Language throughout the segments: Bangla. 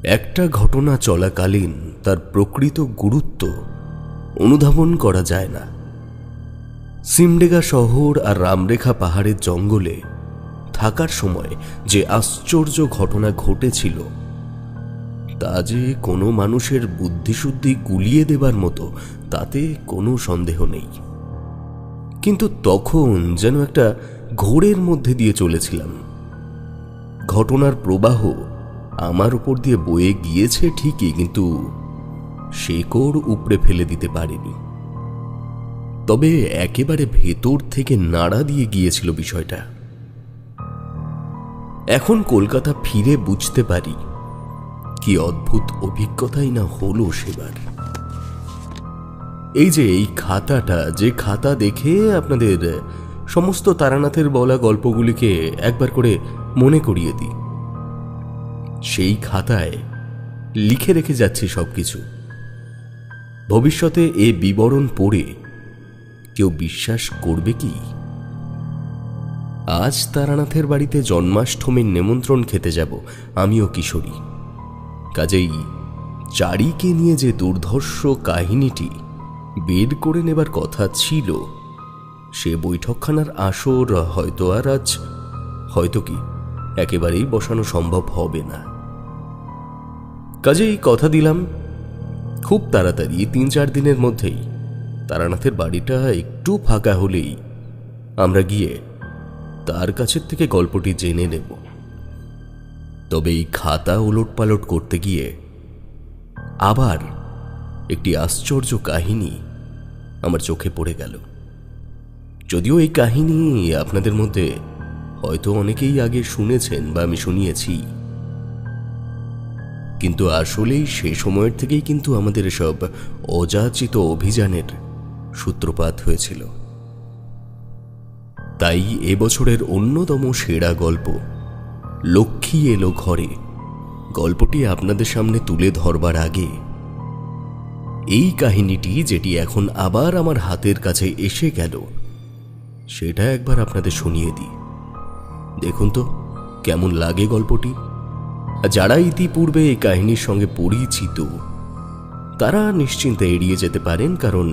একটা ঘটনা চলাকালীন তার প্রকৃত গুরুত্ব অনুধাবন করা যায় না। সিমডেগা শহর আর রামরেখা পাহাড়ের জঙ্গলে থাকার সময় যে আশ্চর্য ঘটনা ঘটেছিল তা যে কোনো মানুষের বুদ্ধিশুদ্ধি গুলিয়ে দেবার মতো তাতে কোনো সন্দেহ নেই। কিন্তু তখন যেন একটা ঘোরের মধ্যে দিয়ে চলেছিলাম। ঘটনার প্রবাহ আমার উপর দিয়ে বয়ে গিয়েছে ঠিকই, কিন্তু শেকড় উপড়ে ফেলে দিতে পারেনি। তবে একেবারে ভেতর থেকে নাড়া দিয়ে গিয়েছিল বিষয়টা। এখন কলকাতা ফিরে বুঝতে পারি কি অদ্ভুত অভিজ্ঞতাই না হলো সেবার। এই যে এই খাতাটা, যে খাতা দেখে আপনাদের সমস্ত তারানাথের বলা গল্পগুলিকে একবার করে মনে করিয়ে দিই, সেই খাতায় লিখে রেখে যাচ্ছি সবকিছু। ভবিষ্যতে এ বিবরণ পড়ে কেউ বিশ্বাস করবে কি? আজ তারানাথের বাড়িতে জন্মাষ্টমীর নিমন্ত্রণ খেতে যাব আমিও কিশোরী। কাজেই চারিকে নিয়ে যে দুর্ধর্ষ কাহিনীটি বের করে নেবার কথা ছিল, সে বৈঠকখানার আসর হয়তো কি একেবারেই বসানো সম্ভব হবে না। কাজেই কথা দিলাম, খুব তাড়াতাড়ি ৩-৪ দিনের মধ্যেই তারানাথের বাড়িটা একটু ফাঁকা হলেই আমরা গিয়ে তার কাছের থেকে গল্পটি জেনে নেব। তবে এই খাতা ওলটপালট করতে গিয়ে আবার একটি আশ্চর্য কাহিনী আমার চোখে পড়ে গেল। যদিও এই কাহিনী আপনাদের মধ্যে হয়তো অনেকেই আগে শুনেছেন বা আমি শুনিয়েছি, কিন্তু আসলেই সে সময়ের থেকেই কিন্তু আমাদের এসব অযাচিত অভিযানের সূত্রপাত হয়েছিল। তাই এবছরের অন্যতম সেরা গল্প লক্ষ্মী এলো ঘরে গল্পটি আপনাদের সামনে তুলে ধরবার আগে এই কাহিনীটি, যেটি এখন আবার আমার হাতের কাছে এসে গেল, সেটা একবার আপনাদের শুনিয়ে দিই। দেখুন তো কেমন লাগে গল্পটি। যারা ইতিপূর্বে এই কাহিনীর সঙ্গে পরিচিত তারা নিশ্চিন্তে এড়িয়ে যেতে পারেন, কারণ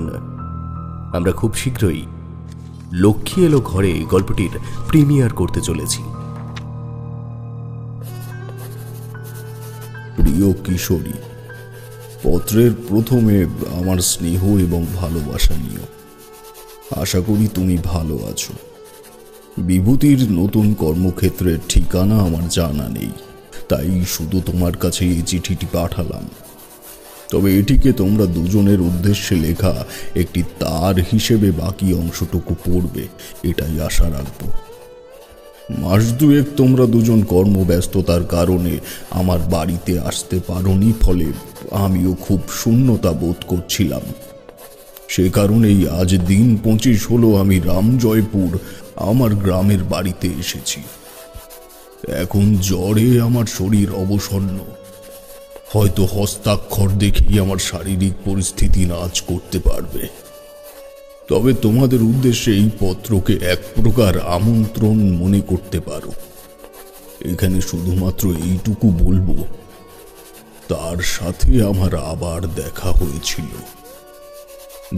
আমরা খুব শীঘ্রই লক্ষ্মী এলো ঘরে গল্পটির প্রিমিয়ার করতে চলেছি। প্রিয় কিশোরী, পত্রের প্রথমে আমার স্নেহ এবং ভালোবাসা নিও। আশা করি তুমি ভালো আছো। বিভূতির নতুন কর্মক্ষেত্রের ঠিকানা আমার জানা নেই, তাই শুধু তোমার কাছে এই চিঠিটি পাঠালাম। তবে এটিকে তোমরা দুজনের উদ্দেশ্যে লেখা একটি তার হিসেবে বাকি অংশটুকু পড়বে, এটাই আশা রাখবো। মাস দুয়েক তোমরা দুজন কর্মব্যস্ততার কারণে আমার বাড়িতে আসতে পারোনি, ফলে আমিও খুব শূন্যতা বোধ করছিলাম। সে কারণেই আজ দিন 25 হলো আমি রামজয়পুর আমার গ্রামের বাড়িতে এসেছি। এখন জ্বরে আমার শরীর অবসন্ন। হয়তো হস্তাক্ষর দেখেই আমার শারীরিক পরিস্থিতি নাচ করতে পারবে। তবে তোমাদের উদ্দেশ্যে এই পত্রকে এক প্রকার আমন্ত্রণ মনে করতে পারো। এখানে শুধুমাত্র এইটুকু বলবো, তার সাথে আমার আবার দেখা হয়েছিল,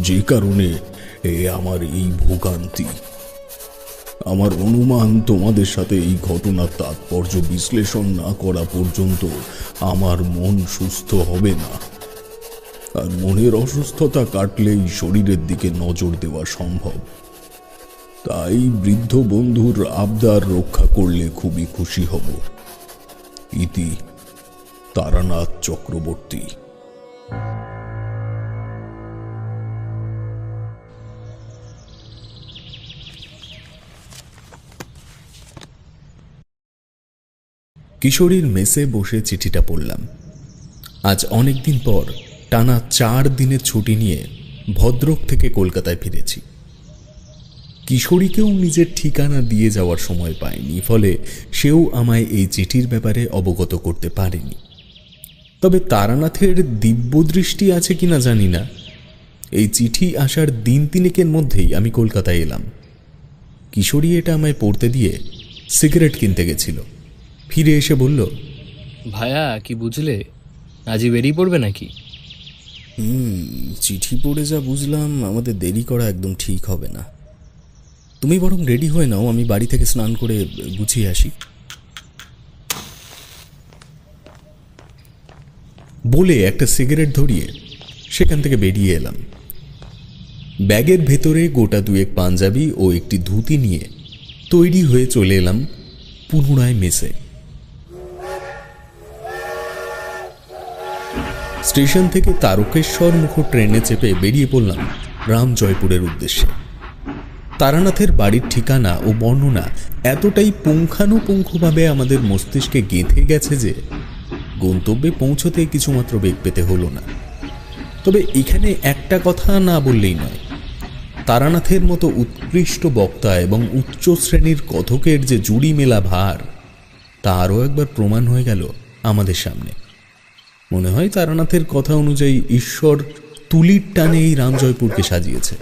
যে কারণে আমার এই ভোগান্তি। আমার অনুমান তোমাদের সাথে এই ঘটনার তাৎপর্য বিশ্লেষণ না করা পর্যন্ত আমার মন সুস্থ হবে না, আর মনের অসুস্থতা কাটলেই শরীরের দিকে নজর দেওয়া সম্ভব। তাই বৃদ্ধ বন্ধুর আবদার রক্ষা করলে খুবই খুশি হব। ইতি তারানাথ চক্রবর্তী। কিশোরীর মেসে বসে চিঠিটা পড়লাম। আজ অনেকদিন পর টানা 4 দিনের ছুটি নিয়ে ভদ্রক থেকে কলকাতায় ফিরেছি। কিশোরীকেও নিজের ঠিকানা দিয়ে যাওয়ার সময় পায়নি, ফলে সেও আমায় এই চিঠির ব্যাপারে অবগত করতে পারেনি। তবে তারানাথের দিব্যদৃষ্টি আছে কিনা জানি না, এই চিঠি আসার দিন 3 মধ্যেই আমি কলকাতায় এলাম। কিশোরী এটা আমায় পড়তে দিয়ে সিগারেট কিনতে গেছিল। ফিরে এসে বলল, ভায়া কি বুঝলে, আজই বেরিয়ে পড়বে নাকি? চিঠি পড়ে যা বুঝলাম, আমাদের দেরি করা একদম ঠিক হবে না। তুমি বরং রেডি হয়ে নাও, আমি বাড়ি থেকে স্নান করে গুছিয়ে আসি। বলে একটা সিগারেট ধরিয়ে সেখান থেকে বেরিয়ে এলাম। ব্যাগের ভেতরে গোটা দুয়েক পাঞ্জাবি ও একটি ধুতি নিয়ে তৈরি হয়ে চলে এলাম পুনরায় মেসে। স্টেশন থেকে তারকেশ্বর মুখ ট্রেনে চেপে বেরিয়ে পড়লাম রামজয়পুরের উদ্দেশ্যে। তারানাথের বাড়ির ঠিকানা ও বর্ণনা এতটাই পুঙ্খানুপুঙ্খভাবে আমাদের মস্তিষ্কে গেঁথে গেছে যে গন্তব্যে পৌঁছতে কিছুমাত্র বেগ পেতে হলো না। তবে এখানে একটা কথা না বললেই নয়, তারানাথের মতো উৎকৃষ্ট বক্তা এবং উচ্চ শ্রেণীর কথকের যে জুড়ি মেলা ভার, তা আরও একবার প্রমাণ হয়ে গেল আমাদের সামনে। মনে হয় তারানাথের কথা অনুযায়ী ঈশ্বর তুলির টানে এই রামজয়পুরকে সাজিয়েছে।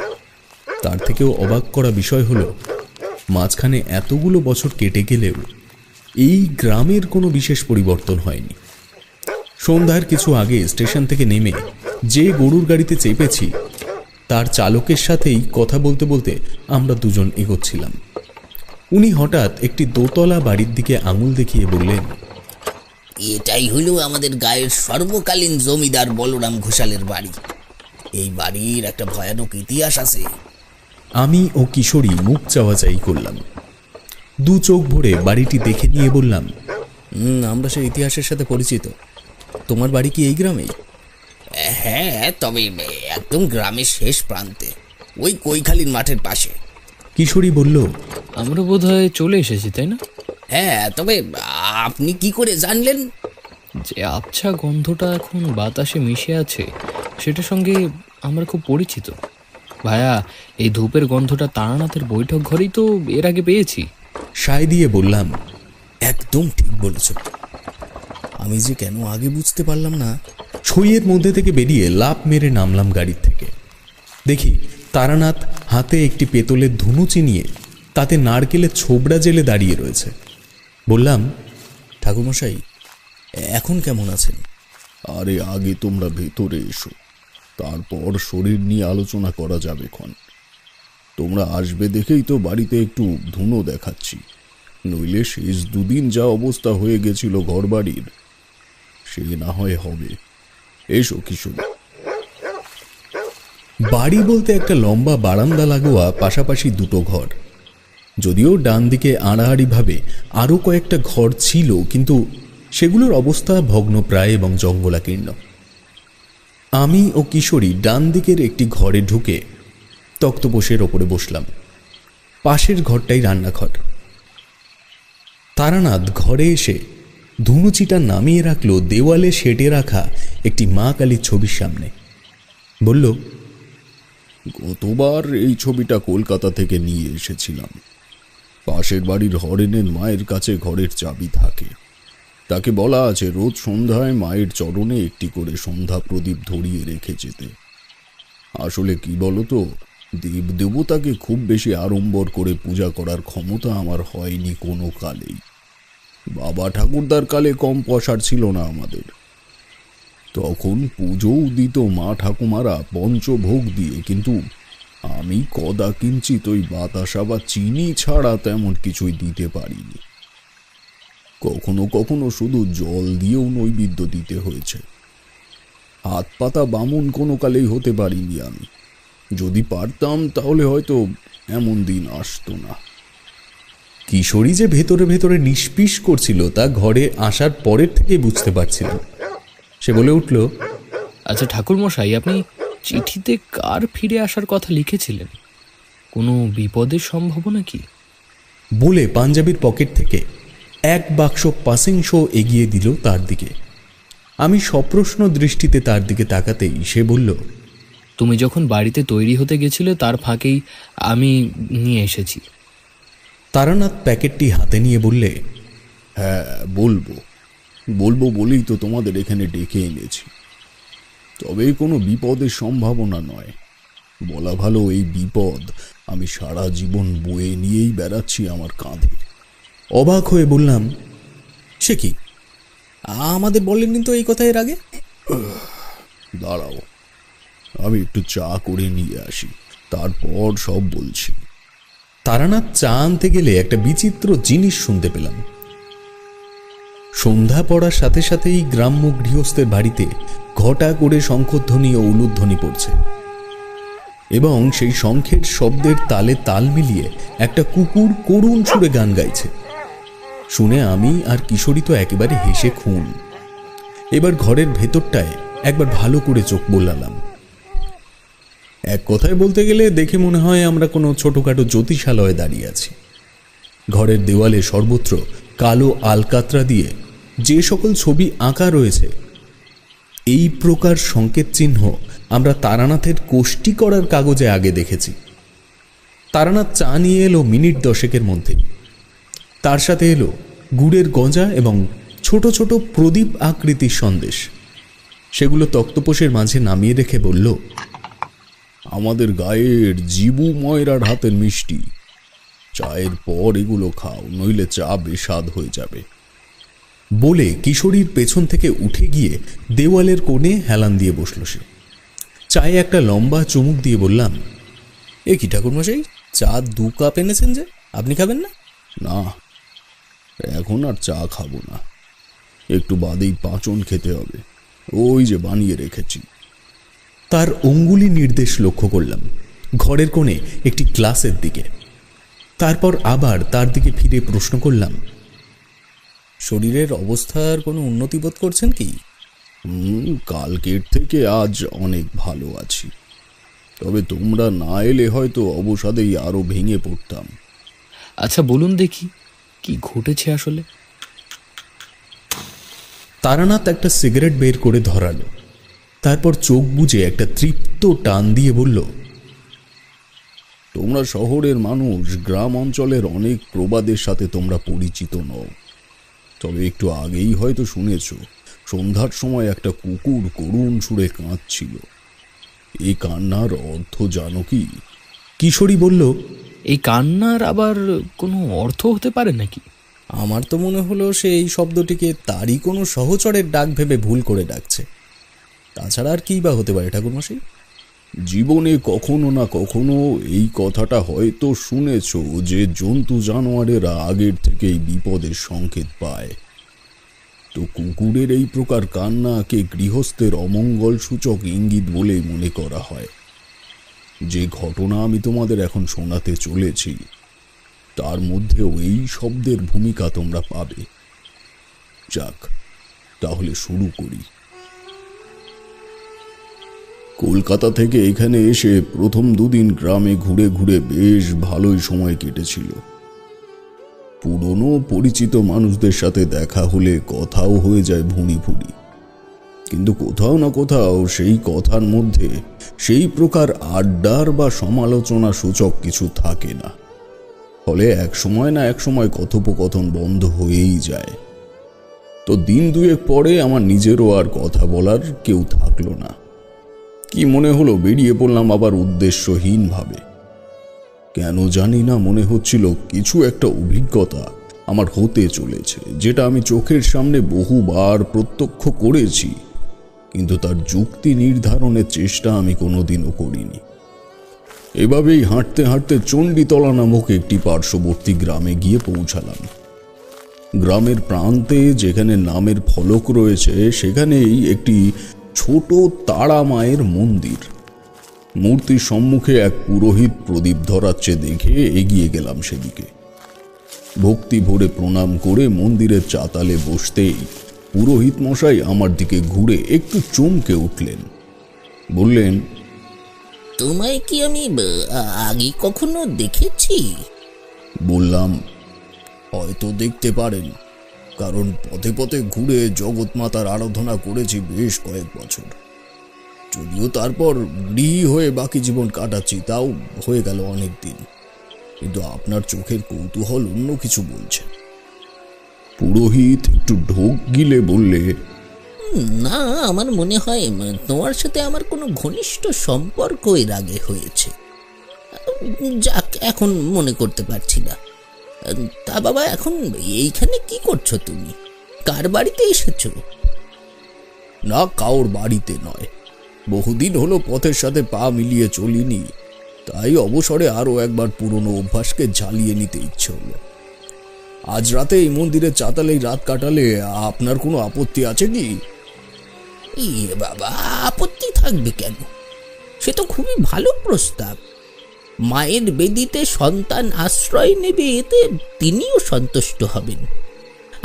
তার থেকেও অবাক করা বিষয় হলো, মাঝখানে এতগুলো বছর কেটে গেলেও এই গ্রামের কোনো বিশেষ পরিবর্তন হয়নি। সন্ধ্যার কিছু আগে স্টেশন থেকে নেমে যে গরুর গাড়িতে চেপেছি, তার চালকের সাথেই কথা বলতে বলতে আমরা দুজন এগোচ্ছিলাম। উনি হঠাৎ একটি দোতলা বাড়ির দিকে আঙুল দেখিয়ে বললেন, এটাই হলো আমাদের গায়ের সর্বকালীন জমিদার বলরাম ঘোষালের বাড়ি। এই বাড়ির একটা ভয়ানক ইতিহাস আছে। আমি ও কিশোরী মুখ চাওয়াচাই করলাম। দু চোখ ভরে বাড়িটি দেখে নিয়ে বললাম, আমরা সেই ইতিহাসের সাথে পরিচিত। তোমার বাড়ি কি এই গ্রামেই? হ্যাঁ, তবে একদম গ্রামের শেষ প্রান্তে, ওই কৈখালির মাঠের পাশে। কিশোরী বলল, আমরা বোধহয় চলে এসেছি, তাই না? হ্যাঁ, তবে আপনি কি করে জানলেন? যে আবছা গন্ধটা এখন বাতাসে মিশে আছে, সেটার সঙ্গে আমরা খুব পরিচিত। ভাইয়া, এই ধূপের গন্ধটা তারানাথের বৈঠক ঘরেই তো এর আগে পেয়েছি। সায় দিয়ে বললাম, একদম ঠিক বলেছ। আমি যে কেন আগে বুঝতে পারলাম না। ছইয়ের মধ্যে থেকে বেরিয়ে লাফ মেরে নামলাম গাড়ির থেকে। দেখি তারানাথ হাতে একটি পেতলের ধুনুচি নিয়ে তাতে নারকেলের ছোবড়া জেলে দাঁড়িয়ে রয়েছে। বললাম, ঠাকুরমশাই, এখন কেমন আছেন? আরে আগে তোমরা ভেতরে এসো, তারপর শরীর নিয়ে আলোচনা করা যাবে ক্ষণ। তোমরা আসবে দেখেই তো বাড়িতে একটু ধুনো দেখাচ্ছি, নইলে শেষ দুদিন যা অবস্থা হয়ে গেছিল ঘর বাড়ির, সে না হয় হবে। এসো কিশোর। বাড়ি বলতে একটা লম্বা বারান্দা লাগোয়া পাশাপাশি দুটো ঘর। যদিও ডান দিকে আড়াআড়িভাবে আরও কয়েকটা ঘর ছিল, কিন্তু সেগুলোর অবস্থা ভগ্নপ্রায় এবং জঙ্গলাকীর্ণ। আমি ও কিশোরী ডান দিকের একটি ঘরে ঢুকে তক্তপোষের ওপরে বসলাম। পাশের ঘরটাই রান্নাঘর। তারানাথ ঘরে এসে ধুনুচিটা নামিয়ে রাখল দেওয়ালে সেটে রাখা একটি মা কালীর ছবির সামনে। বলল, গতবার এই ছবিটা কলকাতা থেকে নিয়ে এসেছিলাম। পাশের বাড়ির হরেনের মায়ের কাছে ঘরের চাবি থাকে। তাকে বলা আছে রোজ সন্ধ্যায় মায়ের চরণে একটি করে সন্ধ্যা প্রদীপ ধরিয়ে রেখে যেতে। আসলে কি বলতো, দেব দেবতাকে খুব বেশি আড়ম্বর করে পূজা করার ক্ষমতা আমার হয়নি কোনো কালেই। বাবা ঠাকুরদার কালে কম পয়সার ছিল না আমাদের। তখন পুজোও দিত মা ঠাকুমারা পঞ্চভোগ দিয়ে, কিন্তু আমি কদা কিঞ্চিত ওই বাতাসা বা চিনি ছাড়া তেমন কিছুই দিতে পারিনি। কখনো কখনো শুধু জল দিয়েও নৈবেদ্য দিতে হয়েছে। হাত পাতা বামুন কোনো কালেই হতে পারিনি আমি। যদি পারতাম তাহলে হয়তো এমন দিন আসতো না। কিশোরী যে ভেতরে ভেতরে নিষ্পিস করছিল তা ঘরে আসার পরের থেকে বুঝতে পারছিলাম। সে বলে উঠল, আচ্ছা ঠাকুরমশাই, আপনি চিঠিতে কার ফিরে আসার কথা লিখেছিলেন? কোনো বিপদের সম্ভাবনা কি? বলে পাঞ্জাবির পকেট থেকে এক বাক্স পাসিং শো এগিয়ে দিল তার দিকে। আমি সপ্রশ্ন দৃষ্টিতে তার দিকে তাকাতেই সে বলল, তুমি যখন বাড়িতে তৈরি হতে গেছিলে তার ফাঁকেই আমি নিয়ে এসেছি। তারানাথ প্যাকেটটি হাতে নিয়ে বললে, হ্যাঁ, বলবো বলবো বলেই তো তোমাদের এখানে ডেকে এনেছি। তবে কোনো বিপদের সম্ভাবনা নয়, বলা ভালো এই বিপদ আমি সারা জীবন বয়ে নিয়েই বেড়াচ্ছি আমার কাঁধে। অবাক হয়ে বললাম, সে কি, আমাদের বলেননি তো এই কথা এর আগে? দাঁড়াও, আমি একটু চা করে নিয়ে আসি, তারপর সব বলছি। তারানাথ চা আনতে গেলে একটা বিচিত্র জিনিস শুনতে পেলাম। সন্ধ্যা পড়ার সাথে সাথেই গ্রাম্য গৃহস্থের বাড়িতে ঘটা করে শঙ্খধ্বনি ও উলুধ্বনি পড়ছে, এবং সেই শঙ্খের শব্দের তালে তাল মিলিয়ে একটা কুকুর করুণ সুরে গান গাইছে। শুনে আমি আর কিশোরী তো একেবারে হেসে খুন। এবার ঘরের ভেতরটায় একবার ভালো করে চোখ বোলালাম। এক কথায় বলতে গেলে দেখে মনে হয় আমরা কোনো ছোটখাটো জ্যোতিষালয়ে দাঁড়িয়ে আছি। ঘরের দেওয়ালে সর্বত্র কালো আলকাতরা দিয়ে যে সকল ছবি আঁকা রয়েছে, এই প্রকার সংকেত চিহ্ন আমরা তারানাথের কোষ্ঠী করার কাগজে আগে দেখেছি। তারানাথ চা নিয়ে এলো মিনিট 10 মধ্যেই। তার সাথে এলো গুড়ের গজা এবং ছোট ছোট প্রদীপ আকৃতির সন্দেশ। সেগুলো তক্তপোষের মাঝে নামিয়ে রেখে বলল, আমাদের গায়ের জিবু ময়রার হাতের মিষ্টি, চায়ের পর এগুলো খাও, নইলে চা বেস্বাদ হয়ে যাবে। বলে কিশোরীর পেছন থেকে উঠে গিয়ে দেওয়ালের কোণে হেলান দিয়ে বসল সে। চায়ে একটা লম্বা চুমুক দিয়ে বললাম, এ কি ঠাকুরমশাই, চা 2 কাপ এনেছেন যে, আপনি খাবেন না? না, এখন আর চা খাবো না, একটু বাদেই পাঁচন খেতে হবে, ওই যে বানিয়ে রেখেছি। তার অঙ্গুলি নির্দেশ লক্ষ্য করলাম ঘরের কোণে একটি গ্লাসের দিকে। তারপর আবার তার দিকে ফিরে প্রশ্ন করলাম, শরীরের অবস্থার কোনো উন্নতি বোধ করছেন কি? কালকের থেকে আজ অনেক ভালো আছি, তবে তোমরা না এলে হয়তো অবসাদেই আরো ভেঙে পড়তাম। আচ্ছা বলুন দেখি, কি ঘটেছে আসলে? তারানাথ একটা সিগারেট বের করে ধরালো, তারপর চোখ বুজে একটা তৃপ্ত টান দিয়ে বলল, তোমরা শহরের মানুষ, গ্রাম অঞ্চলের অনেক প্রবাদের সাথে তোমরা পরিচিত নও, তবে একটু আগেই হয়তো শুনেছ সন্ধ্যার সময় একটা কুকুর করুণ সুরে কাঁদছিল। এই কান্নার অর্থ জানো কি? কিশোরী বলল, এই কান্নার আবার কোনো অর্থ হতে পারে নাকি? আমার তো মনে হলো সে এই শব্দটিকে তারই কোনো সহচরের ডাক ভেবে ভুল করে ডাকছে। তাছাড়া আর কি বা হতে পারে ঠাকুরমশাই? জীবনে কখনো না কখনো এই কথাটা হয়তো শুনেছ যে জন্তু জানোয়ারেরা আগের থেকেই বিপদের সংকেত পায়। তো কুকুরের এই প্রকার কান্নাকে গৃহস্থের অমঙ্গল সূচক ইঙ্গিত বলেই মনে করা হয়। যে ঘটনা আমি তোমাদের এখন শোনাতে চলেছি তার মধ্যেও এই শব্দের ভূমিকা তোমরা পাবে। যাক, তাহলে শুরু করি। কলকাতা থেকে এখানে এসে প্রথম 2 দিন গ্রামে ঘুরে ঘুরে বেশ ভালোই সময় কেটেছিল। পুরনো পরিচিত মানুষদের সাথে দেখা হলে কথাও হয়ে যায় ভুঁড়ি ভুঁড়ি, কিন্তু কোথাও না কোথাও সেই কথার মধ্যে সেই প্রকার আড্ডার বা সমালোচনা সূচক কিছু থাকে না। ফলে এক সময় না এক সময় কথোপকথন বন্ধ হয়েই যায়। তো দিন 2 পরে আমার নিজেরও আর কথা বলার কেউ থাকলো না। কি মনে হলো বেরিয়ে পড়লাম আবার উদ্দেশ্যহীনভাবে। কেন জানি না মনে হচ্ছিল কিছু একটা অভিজ্ঞতা আমার হতে চলেছে, যেটা আমি চোখের সামনে বহুবার প্রত্যক্ষ করেছি, কিন্তু তার যুক্তি নির্ধারণের চেষ্টা আমি কোনোদিনও করিনি। এভাবেই হাঁটতে হাঁটতে চণ্ডীতলা নামক একটি পার্শ্ববর্তী গ্রামে গিয়ে পৌঁছালাম। গ্রামের প্রান্তে যেখানে নামের ফলক রয়েছে সেখানেই একটি ছোট তারা মায়ের মন্দির। মূর্তির সম্মুখে এক পুরোহিত প্রদীপ ধরাচ্ছে দেখে এগিয়ে গেলাম সেদিকে। ভক্তি ভরে প্রণাম করে মন্দিরের চাতালে বসতেই পুরোহিত মশাই আমার দিকে ঘুরে একটু চমকে উঠলেন। বললেন, তোমায় কি আমি আগে কখনো দেখেছি? বললাম, হয়তো দেখতে পারেন, কারণ পথে পথে ঘুরে জগৎমাতার আরাধনা করেছি বেশ কয়েক বছর। যদিও তারপর গৃহী হয়ে বাকি জীবন কাটাচ্ছি, তাও হয়ে গেল অনেক দিন। কিন্তু আপনার চোখের কৌতূহল অন্য কিছু বলছে। পুরোহিত একটু ঢোক গিলে বললে, না, আমার মনে হয় তোমার সাথে আমার কোনো ঘনিষ্ঠ সম্পর্ক এর আগে হয়েছে। যাক, এখন মনে করতে পারছি না। তা বাবা, এখন এইখানে কি করছো তুমি? কার বাড়িতে এসেছো? না, কাউর বাড়িতে নয়। বহুদিন হলো পথের সাথে পা মিলিয়ে চলিনি, তাই অবসরে আরও একবার পুরনো অভ্যাসকে ঝালিয়ে নিতে ইচ্ছে হলো। আজ রাতে এই মন্দিরের চাতালেই রাত কাটালে আপনার কোনো আপত্তি আছে কি? বাবা, আপত্তি থাকবে কেন? সে তো খুবই ভালো প্রস্তাব। মায়ের বেদিতে সন্তান আশ্রয় নেবে, এতে তিনিও সন্তুষ্ট হবেন।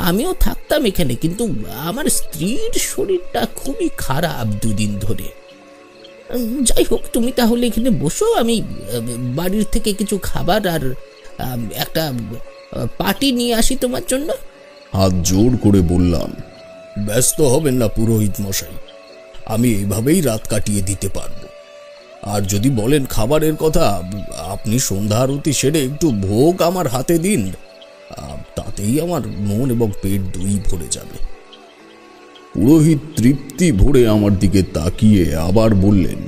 আমিও থাকতাম এখানে, কিন্তু আমার স্ত্রীর শরীরটা খুবই খারাপ দুদিন ধরে। যাই হোক, তুমি তাহলে এখানে বসো, আমি বাড়ির থেকে কিছু খাবার আর একটা পার্টি নিয়ে আসি তোমার জন্য। হাত জোর করে বললাম, ব্যস্ত হবেন না পুরোহিত মশাই, আমি এইভাবেই রাত কাটিয়ে দিতে পারবো। আর যদি বলেন খাবারের কথা, আপনি সন্ধ্যা আরতি সেরে একটু ভোগ আমার হাতে দিন, তাতেই আমার মন এবং পেট দুই ভরে যাবে। পুরোহিত তৃপ্তি ভরে আমার দিকে তাকিয়ে আবার বললেন,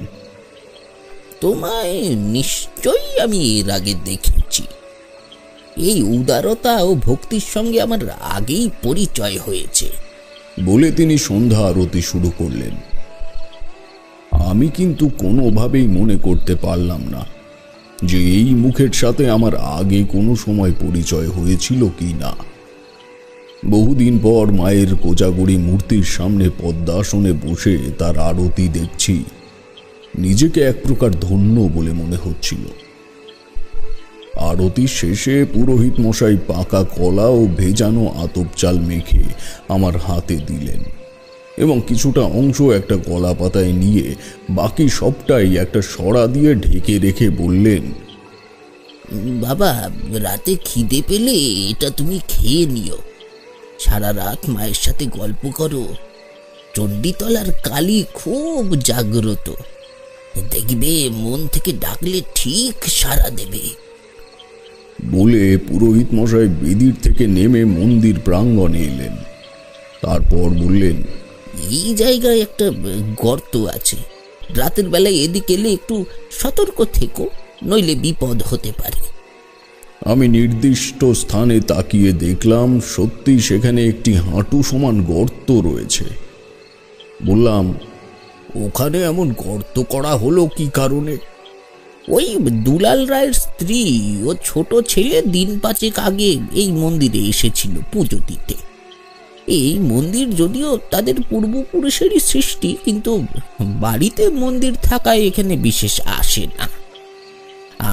তোমায় নিশ্চয়ই আমি এর আগে দেখেছি। এই উদারতা ও ভক্তির সঙ্গে আমার আগেই পরিচয় হয়েছে। বলে তিনি সন্ধ্যা আরতি শুরু করলেন। আমি কিন্তু কোনোভাবেই মনে করতে পারলাম না যে এই মুখের সাথে আমার আগে কোনো সময় পরিচয় হয়েছিল কি না। বহুদিন পর মায়ের কোজাগরি মূর্তির সামনে পদ্মাসনে বসে তার আরতি দেখছি, নিজেকে এক প্রকার ধন্য বলে মনে হচ্ছিল। আরতি শেষে পুরোহিত মশাই পাকা কলা ও ভেজানো আতপ চাল মেখে আমার হাতে দিলেন এবং কিছুটা অংশ একটা কলা পাতায় নিয়ে বাকি সবটাই একটা সরা দিয়ে ঢেকে রেখে বললেন, বাবা, রাতে খিদে পেলে এটা তুমি খেয়ে নিও। সারা রাত মায়ের সাথে গল্প করো। চণ্ডীতলার কালী খুব জাগ্রত, দেখবে মন থেকে ডাকলে ঠিক সাড়া দেবে। বলে পুরোহিত মশাই বেদির থেকে নেমে মন্দির প্রাঙ্গণে এলেন। তারপর বললেন, এই জায়গায় একটা গর্ত আছে, রাতের বেলায় এদিকে এলে একটু সতর্ক থেকো, নইলে বিপদ হতে পারে। আমি নির্দিষ্ট স্থানে তাকিয়ে দেখলাম সত্যি সেখানে একটি হাঁটু সমান গর্ত রয়েছে। বললাম, ওখানে এমন গর্ত করা হলো কি কারণে? ওই দুলাল রায়ের স্ত্রী ও ছোট ছেলে দিন 5 আগে এই মন্দিরে এসেছিল পুজো দিতে। এই মন্দির যদিও তাদের পূর্বপুরুষেরই সৃষ্টি, কিন্তু বাড়িতে মন্দির থাকায় এখানে বিশেষ আসে না।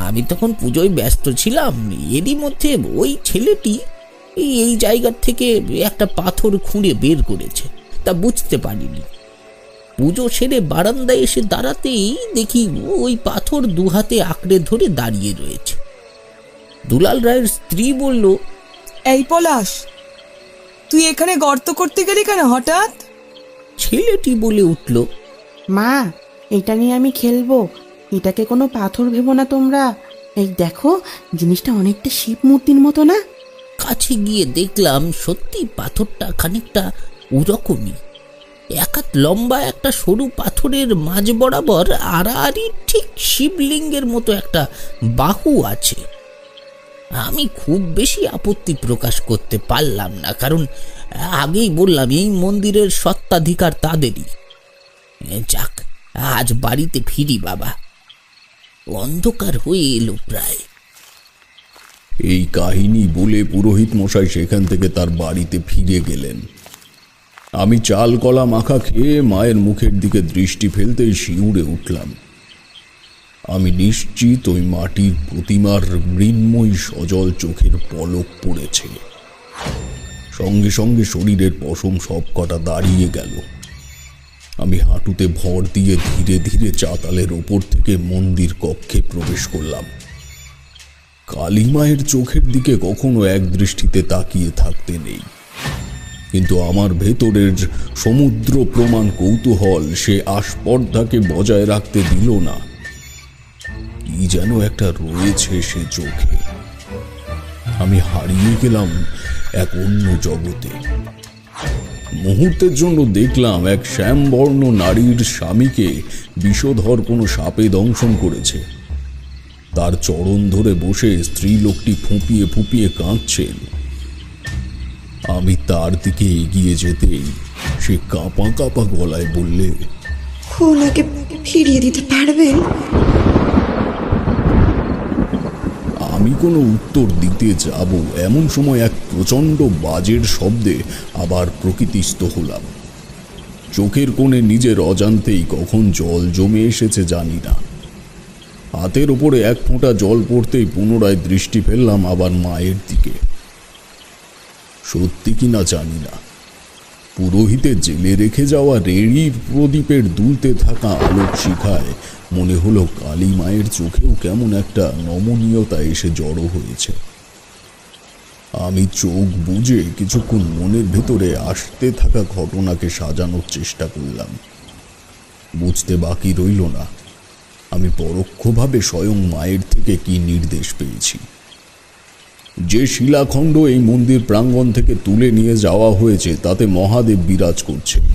আমি তখন পুজোয় ব্যস্ত ছিলাম, এরই মধ্যে ওই ছেলেটি এই জায়গার থেকে একটা পাথর খুঁড়ে বের করেছে, তা বুঝতে পারিনি। পুজো সেরে বারান্দায় এসে দাঁড়াতেই দেখি ওই পাথর 2 হাতে আঁকড়ে ধরে দাঁড়িয়ে রয়েছে। দুলাল রায়ের স্ত্রী বলল, এই পলাশ, তুই এখানে গর্ত করতে গেলি কেন হঠাৎ? ছেলেটি বলে উঠল, মা, এটা নিয়ে আমি খেলবো, এটাকে কোনো পাথর ভেবো না তোমরা। এই দেখো, জিনিসটা অনেকটা শিব মূর্তির মতো না? কাছে গিয়ে দেখলাম সত্যি পাথরটা খানিকটা ওরকমই। এক হাত লম্বা একটা সরু পাথরের মাঝ বরাবর আড়াআড়ি ঠিক শিবলিঙ্গের মতো একটা বাহু আছে। আমি খুব বেশি আপত্তি প্রকাশ করতে পারলাম না, কারণ আগেই বললাম এই মন্দিরের সত্ত্বাধিকার তাদেরই। যাক, আজ বাড়িতে ফিরি বাবা, অন্ধকার হয়ে এলো প্রায়। এই কাহিনী বলে পুরোহিত মশাই সেখান থেকে তার বাড়িতে ফিরে গেলেন। আমি চাল কলা মাখা খেয়ে মায়ের মুখের দিকে দৃষ্টি ফেলতেই শিউরে উঠলাম। আমি নিশ্চিত ওই মাটির প্রতিমার মৃন্ময়ী সজল চোখের পলক পড়েছে। সঙ্গে সঙ্গে শরীরের পশম সব কটা দাঁড়িয়ে গেল। আমি হাঁটুতে ভর দিয়ে ধীরে ধীরে চাতালের ওপর থেকে মন্দির কক্ষে প্রবেশ করলাম। কালীমায়ের চোখের দিকে কখনো এক দৃষ্টিতে তাকিয়ে থাকতে নেই, কিন্তু আমার ভেতরের সমুদ্র প্রমাণ কৌতূহল সে আস্পর্ধাকে বজায় রাখতে দিল না। কি যেন একটা রয়েছে সে চোখে। আমি হারিয়ে গেলাম এক অন্য জগতে। মুহূর্তের জন্য দেখলাম এক শ্যামবর্ণ নারীর স্বামীকে বিষধর কোনো সাপে দংশন করেছে। তার চরণ ধরে বসে স্ত্রী লোকটি ফুঁপিয়ে ফুঁপিয়ে কাঁদছেন। আমি তার দিকে এগিয়ে যেতেই সে কাঁপা কাঁপা গলায় বললে, ওনাকে ফিরিয়ে দিতে পারবেন? আমি কোনো উত্তর দিতে যাব এমন সময় এক প্রচণ্ড বাজের শব্দে আবার প্রকৃতিস্থ হলাম। চোখের কোণে নিজের অজান্তেই কখন জল জমে এসেছে জানি না। হাতের ওপরে এক ফোঁটা জল পড়তেই পুনরায় দৃষ্টি ফেললাম আবার মায়ের দিকে। সত্যি কিনা জানি না, পুরোহিতে জেলে রেখে যাওয়া রেড়ির প্রদীপের দুলতে থাকা আলোক শিখায় মনে হলো কালী মায়ের চোখেও কেমন একটা নমনীয়তা এসে জড়ো হয়েছে। আমি চোখ বুজে কিছুক্ষণ মনের ভেতরে আসতে থাকা ঘটনাকে সাজানোর চেষ্টা করলাম। বুঝতে বাকি রইল না আমি পরোক্ষভাবে স্বয়ং মায়ের থেকে কি নির্দেশ পেয়েছি। যে শিলাখণ্ড এই মন্দির প্রাঙ্গণ থেকে তুলে নিয়ে যাওয়া হয়েছে তাতে মহাদেব বিরাজ করছেন।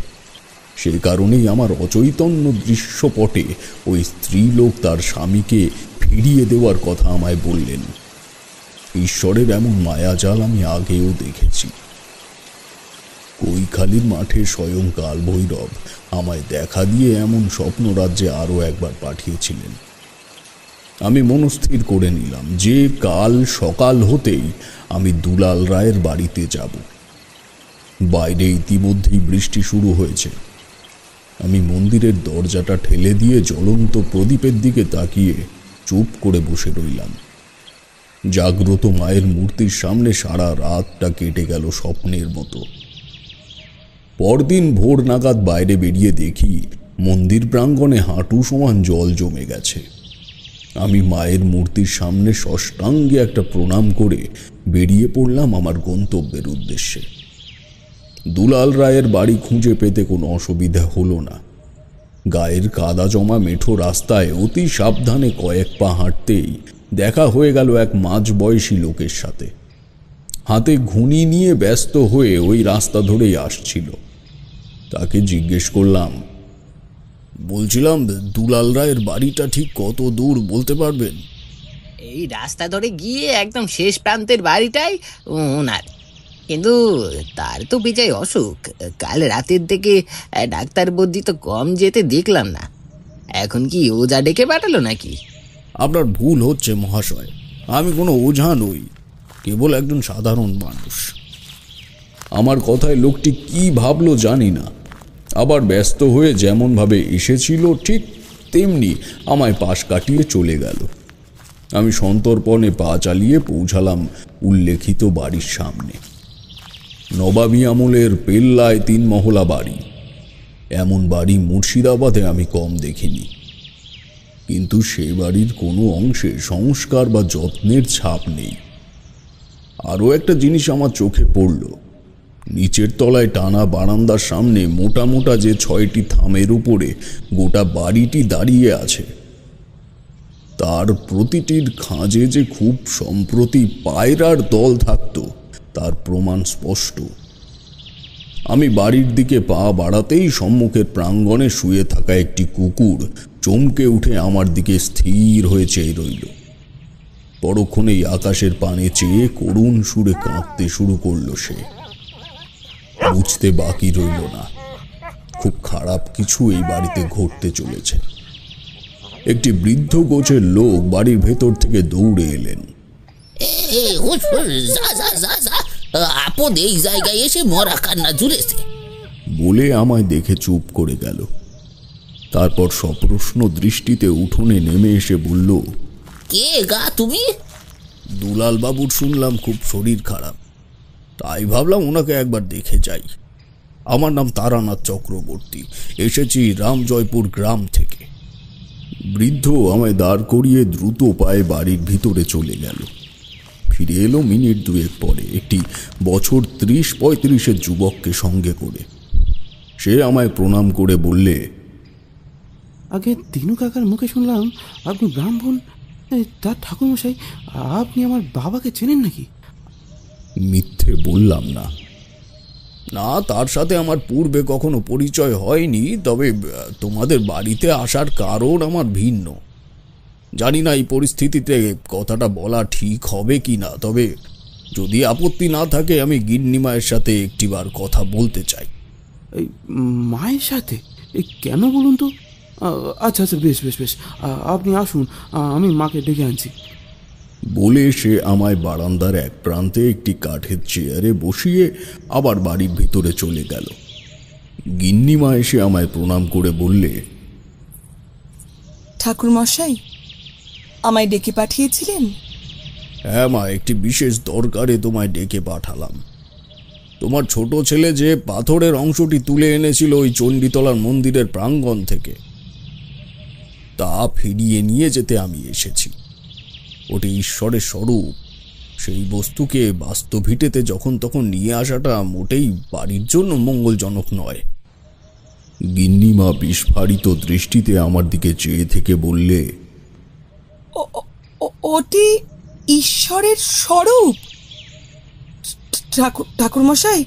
সেই কারণেই আমার অচৈতন্য দৃশ্যপটে ওই স্ত্রীলোক তার স্বামীকে ফিরিয়ে দেওয়ার কথা আমায় বললেন। ঈশ্বরের এমন মায়াজাল আমি আগেও দেখেছি। কৈখালির মাঠে স্বয়ং কালভৈরব আমায় দেখা দিয়ে এমন স্বপ্ন রাজ্যে আরও একবার পাঠিয়েছিলেন। আমি মনস্থির করে নিলাম যে কাল সকাল হতেই আমি দুলাল রায়ের বাড়িতে যাব। বাইরে ইতিমধ্যেই বৃষ্টি শুরু হয়েছে। আমি মন্দিরের দরজাটা ঠেলে দিয়ে জ্বলন্ত প্রদীপের দিকে তাকিয়ে চুপ করে বসে রইলাম। জাগ্রত মায়ের মূর্তির সামনে সারা রাতটা কেটে গেল স্বপ্নের মতো। পরদিন ভোর নাগাদ বাইরে বেরিয়ে দেখি মন্দির প্রাঙ্গণে হাঁটু সমান জল জমে গেছে। আমি মায়ের মূর্তির সামনে ষষ্ঠাঙ্গে একটা প্রণাম করে বেরিয়ে পড়লাম আমার গন্তব্যের উদ্দেশ্যে। দুলাল রায়ের বাড়ি খুঁজে পেতে কোনো অসুবিধা হলো না। গায়ের কাদা জমা মেঠো রাস্তায় অতি সাবধানে কয়েক পা হাঁটতেই দেখা হয়ে গেল এক মাঝবয়সী লোকের সাথে। হাতে ঘুনি নিয়ে ব্যস্ত হয়ে ওই রাস্তা ধরেই আসছিল। তাকে জিজ্ঞেস করলাম, বলছিলাম দুলাল রায়ের বাড়িটা ঠিক কত দূর বলতে পারবেন? এই রাস্তা ধরে গিয়ে একদম শেষ প্রান্তের বাড়িটাই ওনার, কিন্তু তার তো বিজয় অসুখ। কাল রাতের থেকে ডাক্তার বদ্যি তো কম যেতে দেখলাম না। এখন কি ওঝা ডেকে পাঠালো নাকি? আপনার ভুল হচ্ছে মহাশয়, আমি কোনো ওঝা নই, কেবল একজন সাধারণ মানুষ। আমার কথায় লোকটি কি ভাবলো জানি না, আবার ব্যস্ত হয়ে যেমনভাবে এসেছিল ঠিক তেমনি আমায় পাশ কাটিয়ে চলে গেল। আমি সন্তর্পণে পা চালিয়ে পৌঁছালাম উল্লেখিত বাড়ির সামনে। নবাবী আমলের পেল্লায় 3 মহলা বাড়ি। এমন বাড়ি মুর্শিদাবাদে আমি কম দেখিনি, কিন্তু সে বাড়ির কোনো অংশে সংস্কার বা যত্নের ছাপ নেই। আরও একটা জিনিস আমার চোখে পড়ল, নিচের তলায় টানা বারান্দার সামনে মোটা মোটা যে 6টি থামের উপরে গোটা বাড়িটি দাঁড়িয়ে আছে, তার প্রতিটির খাঁজে যে খুব সম্প্রতি পায়রার দল থাকত তার প্রমাণ স্পষ্ট। আমি বাড়ির দিকে পা বাড়াতেই সম্মুখের প্রাঙ্গণে শুয়ে থাকা একটি কুকুর চমকে উঠে আমার দিকে স্থির হয়ে চেয়ে রইল। পরক্ষণেই আকাশের পানে চেয়ে করুণ সুরে কাঁদতে শুরু করল সে। বুঝতে বাকি রইল না, খুব খারাপ কিছু এই বাড়িতে ঘটতে চলেছে। একটি বৃদ্ধ গোছের লোক বাড়ির ভেতর থেকে দৌড়ে এলেন। আপদ এই জায়গায় এসে মরা কান্না জুড়েছে বলে আমায় দেখে চুপ করে গেল। তারপর সপ্রশ্ন দৃষ্টিতে উঠোনে নেমে এসে বলল, কে গা তুমি? দুলাল বাবুর শুনলাম খুব শরীর খারাপ, তাই ভাবলাম ওনাকে একবার দেখে যাই। আমার নাম তারানাথ চক্রবর্তী, এসেছি রামজয়পুর গ্রাম থেকে। বৃদ্ধ আমায় দাঁড় করিয়ে দ্রুত পায়ে বাড়ির ভিতরে চলে গেল। ফিরে এলো মিনিট 2 পরে একটি বছর 30-35-এর যুবককে সঙ্গে করে। সে আমায় প্রণাম করে বললে, আগে দিনু কাকার মুখে শুনলাম আপনি ব্রাহ্মণ, তার ঠাকুরমশাই আপনি আমার বাবাকে চেনেন নাকি? মিথ্যে বললাম না। না, তার সাথে আমার পূর্বে কখনো পরিচয় হয়নি, তবে তোমাদের বাড়িতে আসার কারণ আমার ভিন্ন। জানি না এই পরিস্থিতিতে কথাটা বলা ঠিক হবে কি না, তবে যদি আপত্তি না থাকে আমি গিন্নিমায়ের সাথে একটিবার কথা বলতে চাই। এই মায়ের সাথে? এই কেন বলুন তো? আচ্ছা আচ্ছা, বেশ বেশ বেশ, আপনি আসুন, আমি মাকে ডেকে আনছি। বলে সে আমায় বারান্দার এক প্রান্তে একটি কাঠের চেয়ারে বসিয়ে আবার বাড়ির ভিতরে চলে গেল। গিন্নিমা এসে আমায় প্রণাম করে বললে, ঠাকুর মশাই, আমায় ডেকে পাঠিয়েছিলেন? হ্যাঁ মা, একটি বিশেষ দরকারে তোমায় ডেকে পাঠালাম। তোমার ছোট ছেলে যে পাথরের অংশটি তুলে এনেছিল ওই চণ্ডীতলার মন্দিরের প্রাঙ্গণ থেকে, তা ফিরিয়ে নিয়ে যেতে আমি এসেছি। ওটি ঈশ্বরের স্বরূপ। সেই বস্তুকে বাস্তব ভিটেতে যখন তখন নিয়ে আসাটা মোটেই বাড়ির জন্য মঙ্গলজনক নয়। গিন্নিমা বিস্ফারিত দৃষ্টিতে আমার দিকে চেয়ে থেকে বললে, ওটি ঈশ্বরের স্বরূপ? ঠাকুরমশাই,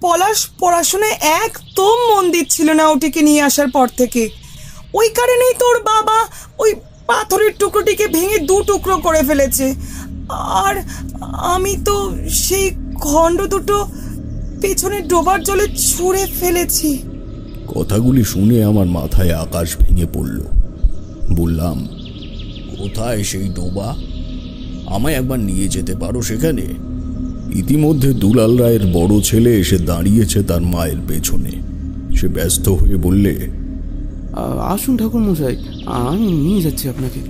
পলাশ পড়াশোনায় একদম মন দিচ্ছিল না ওটিকে নিয়ে আসার পর থেকে। ওই কারণেই তোর বাবা ওই পাথরের টুকরোটিকে ভেঙে 2 টুকরো করে ফেলেছে। আর আমি তো সেই খণ্ড দুটো পেছনে ডোবার জলে ছুঁড়ে ফেলেছি। কথাগুলি শুনে আমার মাথায় আকাশ ভেঙে পড়ল। বললাম, কোথায় সেই ডোবা? আমায় একবার নিয়ে যেতে পারো সেখানে? ইতিমধ্যে দুলাল রায়ের বড় ছেলে এসে দাঁড়িয়েছে তার মায়ের পেছনে। সে ব্যস্ত হয়ে বললে, আসুন ঠাকুর মশাই, আমি নিয়ে যাচ্ছি আপনাকে।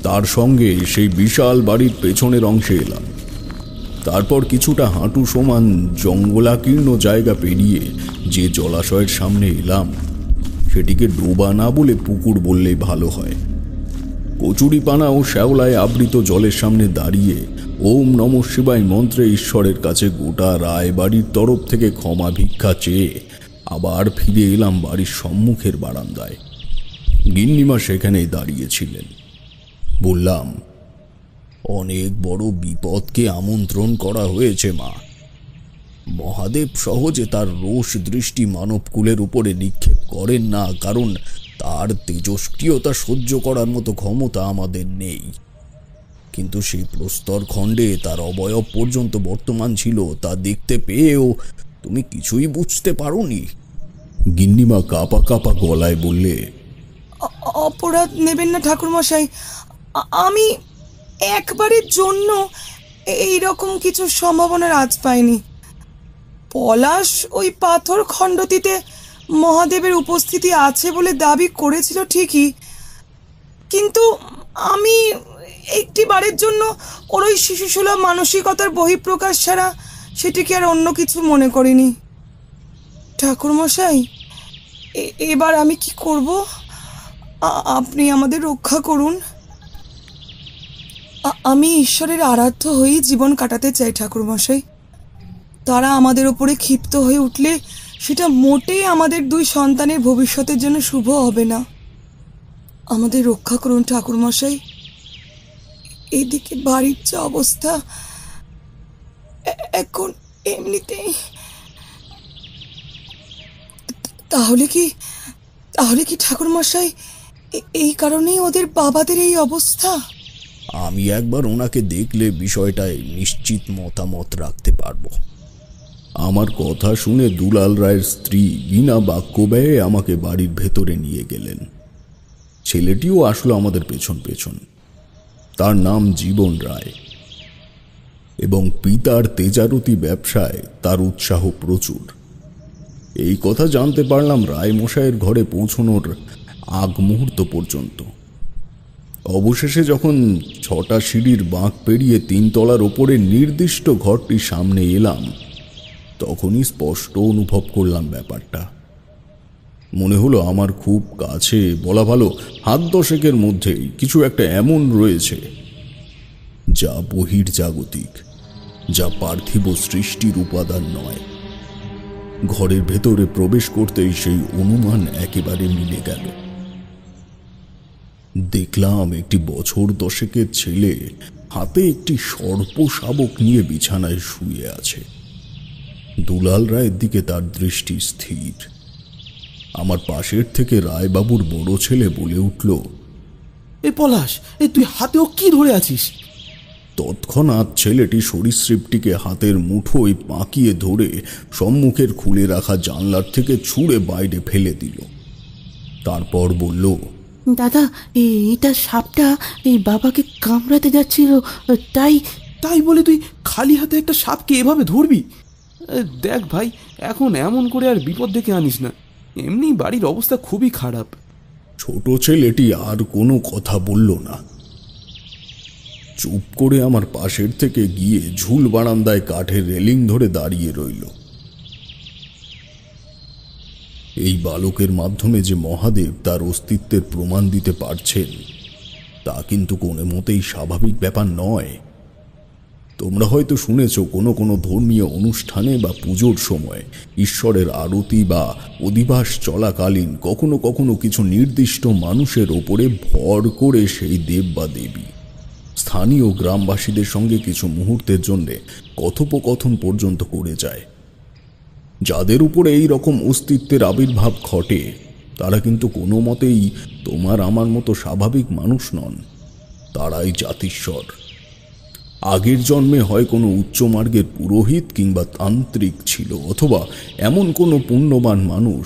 তার সঙ্গে সেই বিশাল বাড়ির পেছনের অংশে এলাম। তারপর কিছুটা হাঁটু সমান জঙ্গলাকীর্ণ জায়গা পেরিয়ে যে জলাশয়ের সামনে এলাম, সেটিকে ডোবা না বলে পুকুর বললেই ভালো হয়। কচুরিপানা ও শ্যাওলায় আবৃত জলের সামনে দাঁড়িয়ে ওম নমঃ শিবায় মন্ত্রে ঈশ্বরের কাছে গোটা রায়বাড়ির তরফ থেকে ক্ষমা ভিক্ষা চেয়ে আবার ফিরে এলাম বাড়ির সম্মুখের বারান্দায়। গিন্নিমা সেখানেই দাঁড়িয়েছিলেন। বললাম, অনেক বড় বিপদকে আমন্ত্রণ করা হয়েছে মা। মহাদেব সহজে তার রোষ দৃষ্টি মানবকুলের উপরে নিক্ষেপ করেন না, কারণ তার তেজস্ক্রিয়তা সহ্য করার মতো ক্ষমতা আমাদের নেই। কিন্তু সেই প্রস্তর খণ্ডে তার অবয়ব পর্যন্ত বর্তমান ছিল, তা দেখতে পেয়েও তুমি কিছুই বুঝতে পারোনি। গিন্নিমা কাঁপা কাঁপা গলায় বললে, অপরাধ নেবেন না ঠাকুরমশাই, আমি একবারের জন্য এইরকম কিছু সম্ভাবনার আজ পাইনি। পলাশ ওই পাথর খণ্ডটিতে মহাদেবের উপস্থিতি আছে বলে দাবি করেছিল ঠিকই, কিন্তু আমি একটি বারের জন্য ওর ওই শিশুসুলভ মানসিকতার বহিঃপ্রকাশ ছাড়া সেটিকে আর অন্য কিছু মনে করিনি। ঠাকুরমশাই, এবার আমি কি করব? আপনি আমাদের রক্ষা করুন। আমি ঈশ্বরের আরাধ্য হয়েই জীবন কাটাতে চাই ঠাকুরমশাই। তারা আমাদের ওপরে ক্ষিপ্ত হয়ে উঠলে সেটা মোটেই আমাদের 2 সন্তানের ভবিষ্যতের জন্য শুভ হবে না। আমাদের রক্ষা করুন ঠাকুরমশাই। এদিকে বাড়ির যে অবস্থা এখন এমনিতেই। তাহলে কি ঠাকুরমশাই এই কারণেই ওদের বাবাদের এই অবস্থা? আমি একবার ওনাকে দেখলে বিষয়টায় নিশ্চিত মতামত রাখতে পারবো। আমার কথা শুনে দুলাল রায়ের স্ত্রী বিনা বাক্য ব্যয়ে আমাকে বাড়ির ভেতরে নিয়ে গেলেন। ছেলেটিও আসলো আমাদের পেছন পেছন। তার নাম জীবন রায় এবং পিতার তেজারতি ব্যবসায় তার উৎসাহ প্রচুর। এই কথা জানতে পারলাম রায় মশাইয়ের ঘরে পৌঁছনোর আগ মুহূর্ত পর্যন্ত। অবশেষে যখন 6টা সিঁড়ির বাঁক পেরিয়ে 3 তলার ওপরে নির্দিষ্ট ঘরটির সামনে এলাম, তখনই স্পষ্ট অনুভব করলাম ব্যাপারটা। মনে হলো আমার খুব কাছে, বলা ভালো হাত 10 মধ্যেই কিছু একটা এমন রয়েছে যা বহির্জাগতিক, যা পার্থিব সৃষ্টির উপাদান নয়। ঘরের ভেতরে প্রবেশ করতেই সেই অনুমান একেবারে মিলে গেল। দেখলাম একটি বছর 10 ছেলে হাতে একটি সর্প শাবক নিয়ে বিছানায় শুয়ে আছে। দুলাল রায়ের দিকে তার দৃষ্টি স্থির। আমার পাশের থেকে রায়বাবুর বড় ছেলে বলে উঠল, এ পলাশ, তুই হাতেও কি ধরে আছিস? তৎক্ষণাৎ ছেলেটি সরীসৃপটিকে হাতের মুঠোয় পাকিয়ে ধরে সম্মুখের খুলে রাখা জানলার থেকে ছুঁড়ে বাইরে ফেলে দিল। তারপর বলল, দাদা, এটা সাপটা এই বাবাকে কামড়াতে যাচ্ছিল, তাই তাই বলে তুই খালি হাতে একটা সাপকে এভাবে ধরবি? দেখ ভাই, এখন এমন করে আর বিপদ ডেকে আনিস না। এমনি বাড়ির অবস্থা খুবই খারাপ। ছোট ছেলেটি আর কোনো কথা বলল না। চুপ করে আমার পাশের থেকে গিয়ে ঝুল বারান্দায় কাঠের রেলিং ধরে দাঁড়িয়ে রইল। এই বালকের মাধ্যমে যে মহাদেব তার অস্তিত্বের প্রমাণ দিতে পারছেন, তা কিন্তু কোনো মতেই স্বাভাবিক ব্যাপার নয়। তোমরা হয়তো শুনেছ কোনো কোনো ধর্মীয় অনুষ্ঠানে বা পুজোর সময় ঈশ্বরের আরতি বা অধিবাস চলাকালীন কখনো কখনো কিছু নির্দিষ্ট মানুষের ওপরে ভর করে সেই দেব বা দেবী স্থানীয় গ্রামবাসীদের সঙ্গে কিছু মুহূর্তের জন্য কথোপকথন পর্যন্ত করে যায়। যাদের উপরে এই রকম অস্তিত্বের আবির্ভাব ঘটে, তারা কিন্তু কোনো মতেই তোমার আমার মতো স্বাভাবিক মানুষ নন। তারাই জাতিস্বর। আগের জন্মে হয় কোনো উচ্চমার্গের পুরোহিত কিংবা তান্ত্রিক ছিল, অথবা এমন কোনো পুণ্যবান মানুষ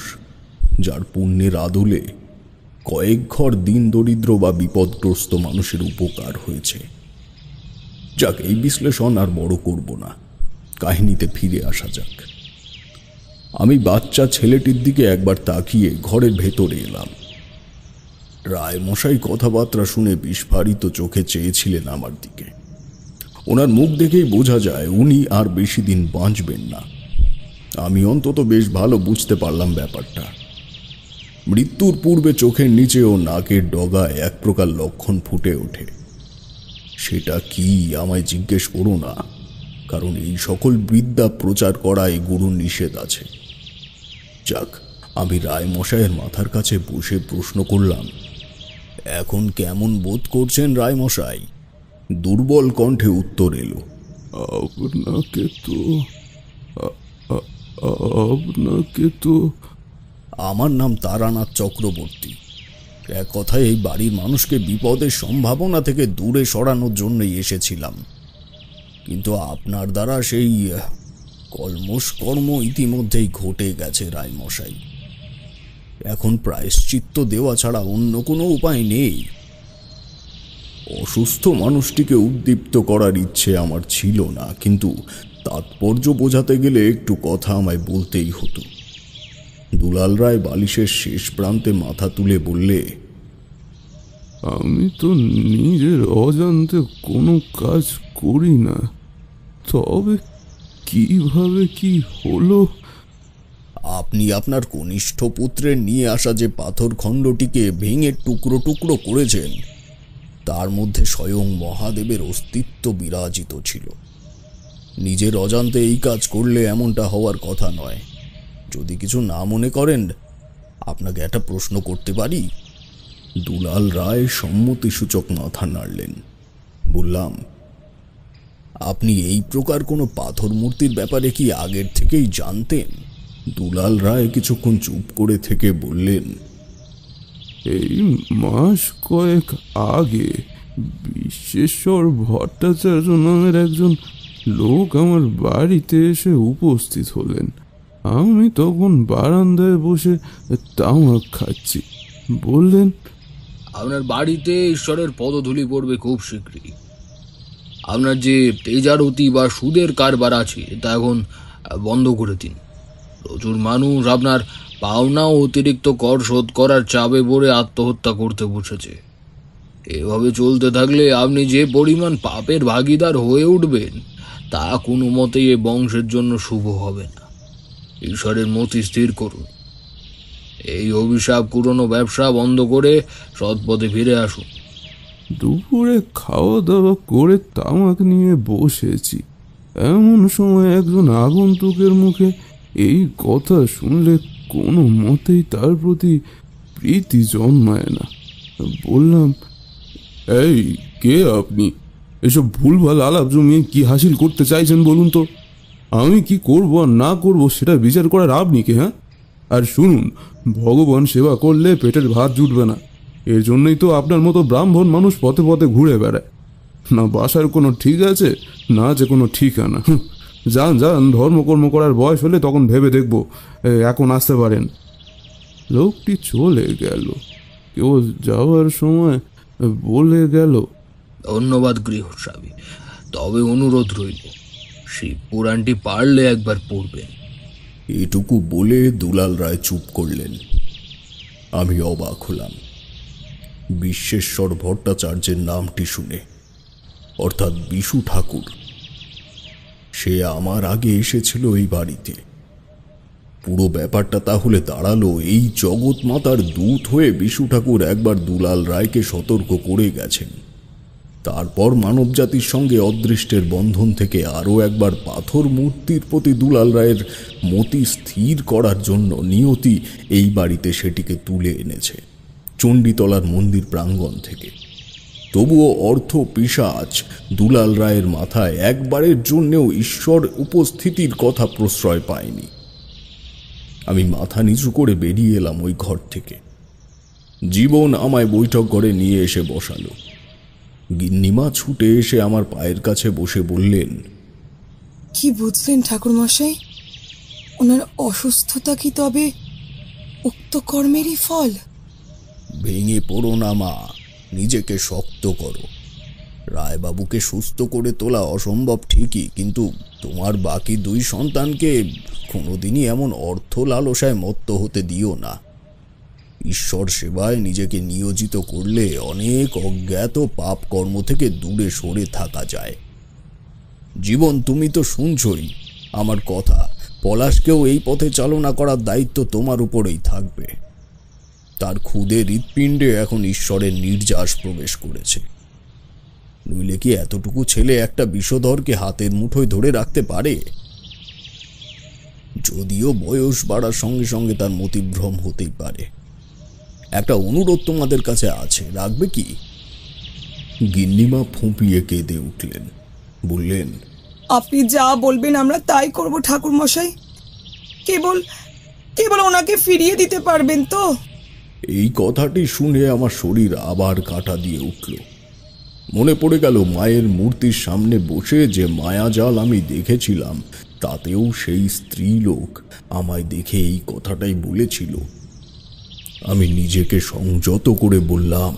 যার পুণ্যের আদলে কয়েক ঘর দিন দরিদ্র বা বিপদগ্রস্ত মানুষের উপকার হয়েছে। যাক, এই বিশ্লেষণ আর বড় করব না, কাহিনীতে ফিরে আসা যাক। আমি বাচ্চা ছেলেটির দিকে একবার তাকিয়ে ঘরের ভেতরে এলাম। রায়মশাই কথাবার্তা শুনে বিস্ফারিত চোখে চেয়েছিলেন আমার দিকে। ওনার মুখ দেখেই বোঝা যায় উনি আর বেশি দিন বাঁচবেন না। আমি অন্তত বেশ ভালো বুঝতে পারলাম ব্যাপারটা। মৃত্যুর পূর্বে চোখের নিচে ও নাকের ডগায় এক প্রকার লক্ষণ ফুটে ওঠে। সেটা কি আমায় জিজ্ঞেস করো না, কারণ এই সকল বিদ্যা প্রচার করায় গুরুর নিষেধ আছে। যাক, আমি রায়মশাইয়ের মাথার কাছে বসে প্রশ্ন করলাম, এখন কেমন বোধ করছেন রায়মশাই? দুর্বল কণ্ঠে উত্তর এলো, আপনাকে তো আমার নাম তারানাথ চক্রবর্তী। এক কথায় এই বাড়ির মানুষকে বিপদের সম্ভাবনা থেকে দূরে সরানোর জন্যই এসেছিলাম, কিন্তু আপনার দ্বারা সেই কলমশ কর্ম ইতিমধ্যেই ঘটে গেছে রায়মশাই। এখন প্রায়শ্চিত্ত দেওয়া ছাড়া অন্য কোনো উপায় নেই। অসুস্থ মানুষটিকে উদ্দীপ্ত করার ইচ্ছে আমার ছিল না, কিন্তু তাৎপর্য বোঝাতে গেলে একটু কথা আমায় বলতেই হতো। দুলাল রায় বালিশের শেষ প্রান্তে মাথা তুলে বললে, আমি তো নিজের অজান্তে কোনো কাজ করি না, তবে কিভাবে কি হলো? আপনি আপনার কনিষ্ঠ পুত্রের নিয়ে আসা যে পাথর খণ্ডটিকে ভেঙে টুকরো টুকরো করেছেন, তার মধ্যে স্বয়ং মহাদেবের অস্তিত্ব বিরাজিত ছিল। নিজের অজান্তে এই কাজ করলে এমনটা হওয়ার কথা নয়। যদি কিছু না মনে করেন, আপনাকে একটা প্রশ্ন করতে পারি? দুলাল রায় সম্মতিসূচক মাথা নাড়লেন। বললাম, আপনি এই প্রকার কোনো পাথর মূর্তির ব্যাপারে কি আগের থেকেই জানতেন? দুলাল রায় কিছুক্ষণ চুপ করে থেকে বললেন, এই মাস কয়েক আগে বিশ্বেশ্বর ভট্টাচার্য নামের একজন লোক আমার বাড়িতে এসে উপস্থিত হলেন। আমি তখন বারান্দায় বসে তামাক খাচ্ছি। বললেন, আপনার বাড়িতে ঈশ্বরের পদধূলি পড়বে খুব শীঘ্রই। আপনার যে তেজারতি বা সুদের কারবার আছে তা এখন বন্ধ করে দিন। প্রচুর মানুষ আপনার পাওনা অতিরিক্ত কর শোধ করার চাপে পড়ে আত্মহত্যা করতে বসেছে। এভাবে চলতে থাকলে আপনি যে পরিমাণ পাপের ভাগিদার হয়ে উঠবেন, তা কোনো মতেই এ বংশের জন্য শুভ হবে না। ঈশ্বরের মতি স্থির করুন। এই অভিশাপ পুরনো ব্যবসা বন্ধ করে সৎপথে ফিরে আসুন। দুপুরে খাওয়া দাওয়া করে তামাক নিয়ে বসেছি, এমন সময় একজন আগন্তুকের মুখে এই কথা শুনলে কোনো মতেই তার প্রতি প্রীতি জন্মায় না। বললাম, এই কে আপনি? এসব ভুলভাল আলাপ জমিয়ে কি হাসিল করতে চাইছেন বলুন তো? আমি কি করব আর না করব সেটা বিচার করার আপনি কে? হ্যাঁ, আর শুনুন, ভগবান সেবা করলে পেটের ভাত জুটবে না। এর জন্যই তো আপনার মতো ব্রাহ্মণ মানুষ পথে পথে ঘুরে বেড়ায়। না বাসার কোনো ঠিক আছে, না আছে কোনো ঠিকানা। যান যান, ধর্মকর্ম করার বয়স হলে তখন ভেবে দেখবো, এখন আসতে পারেন। লোকটি চলে গেল। কেউ যাওয়ার সময় বলে গেল, ধন্যবাদ গৃহস্বামী, তবে অনুরোধ রইল, শিব পুরাণটি পারলে একবার পড়বেন। এটুকু বলে দুলাল রায় চুপ করলেন। আমি অবাক হলাম। বিশ্বেশ্বর ভট্টাচার্যের নামটি শুনে, অর্থাৎ বিশু ঠাকুর, সে আমার আগে এসেছিল এই বাড়িতে। পুরো ব্যাপারটা তাহলে দাঁড়ালো, এই জগৎ মাতার দূত হয়ে বিশু ঠাকুর একবার দুলাল রায়কে সতর্ক করে গেছেন। তারপর মানবজাতির সঙ্গে অদৃষ্টের বন্ধন থেকে আরও একবার পাথর মূর্তির প্রতি দুলাল রায়ের মতি স্থির করার জন্য নিয়তি এই বাড়িতে সেটিকে তুলে এনেছে চণ্ডীতলার মন্দির প্রাঙ্গণ থেকে। তবুও অর্থ পিশাচ দুলাল রায়ের মাথায় একবারের জন্যেও ঈশ্বর উপস্থিতির কথা প্রশ্রয় পায়নি। আমি মাথা নিচু করে বেরিয়ে এলাম ওই ঘর থেকে। জীবন আমায় বৈঠক ঘরে নিয়ে এসে বসালো। গিন্নিমা ছুটে এসে আমার পায়ের কাছে বসে বললেন, কি বুঝলেন ঠাকুরমশাই? ওনার অসুস্থতা কি তবে উক্ত কর্মেরই ফল? ভেঙে পড়ো না মা, নিজেকে শক্ত করো। রায়বাবুকে সুস্থ করে তোলা অসম্ভব ঠিকই, কিন্তু তোমার বাকি দুই সন্তানকে কোনোদিনই এমন অর্থ লালসায় মত্ত হতে দিও না। ঈশ্বর সেবায় নিজেকে নিয়োজিত করলে অনেক অজ্ঞাত পাপ কর্ম থেকে দূরে সরে থাকা যায়। জীবন, তুমি তো শুনছই আমার কথা। পলাশকেও এই পথে চালনা করার দায়িত্ব তোমার উপরেই থাকবে। তার ক্ষুদে হৃৎপিণ্ডে এখন ঈশ্বরের নির্যাস প্রবেশ করেছে। নইলে কি এতটুকু ছেলে একটা বিষধরকে হাতের মুঠোয় ধরে রাখতে পারে? যদিও বয়স বাড়ার সঙ্গে সঙ্গে তার মতিভ্রম হতেই পারে। একটা অনুরোধ তোমাদের কাছে আছে, রাখবে কি? গিন্নিমা ফুঁপিয়ে কেঁদে উঠলেন, বললেন, আপনি যা বলবেন আমরা তাই করব ঠাকুরমশাই। কেবল কেবল ওনাকে ফিরিয়ে দিতে পারবেন তো? এই কথাটি শুনে আমার শরীর আবার কাঁটা দিয়ে উঠল। মনে পড়ে গেল মায়ের মূর্তির সামনে বসে যে মায়াজাল আমি দেখেছিলাম, তাতেও সেই স্ত্রীলোক আমায় দেখে এই কথাটাই বলেছিল। আমি নিজেকে সংযত করে বললাম,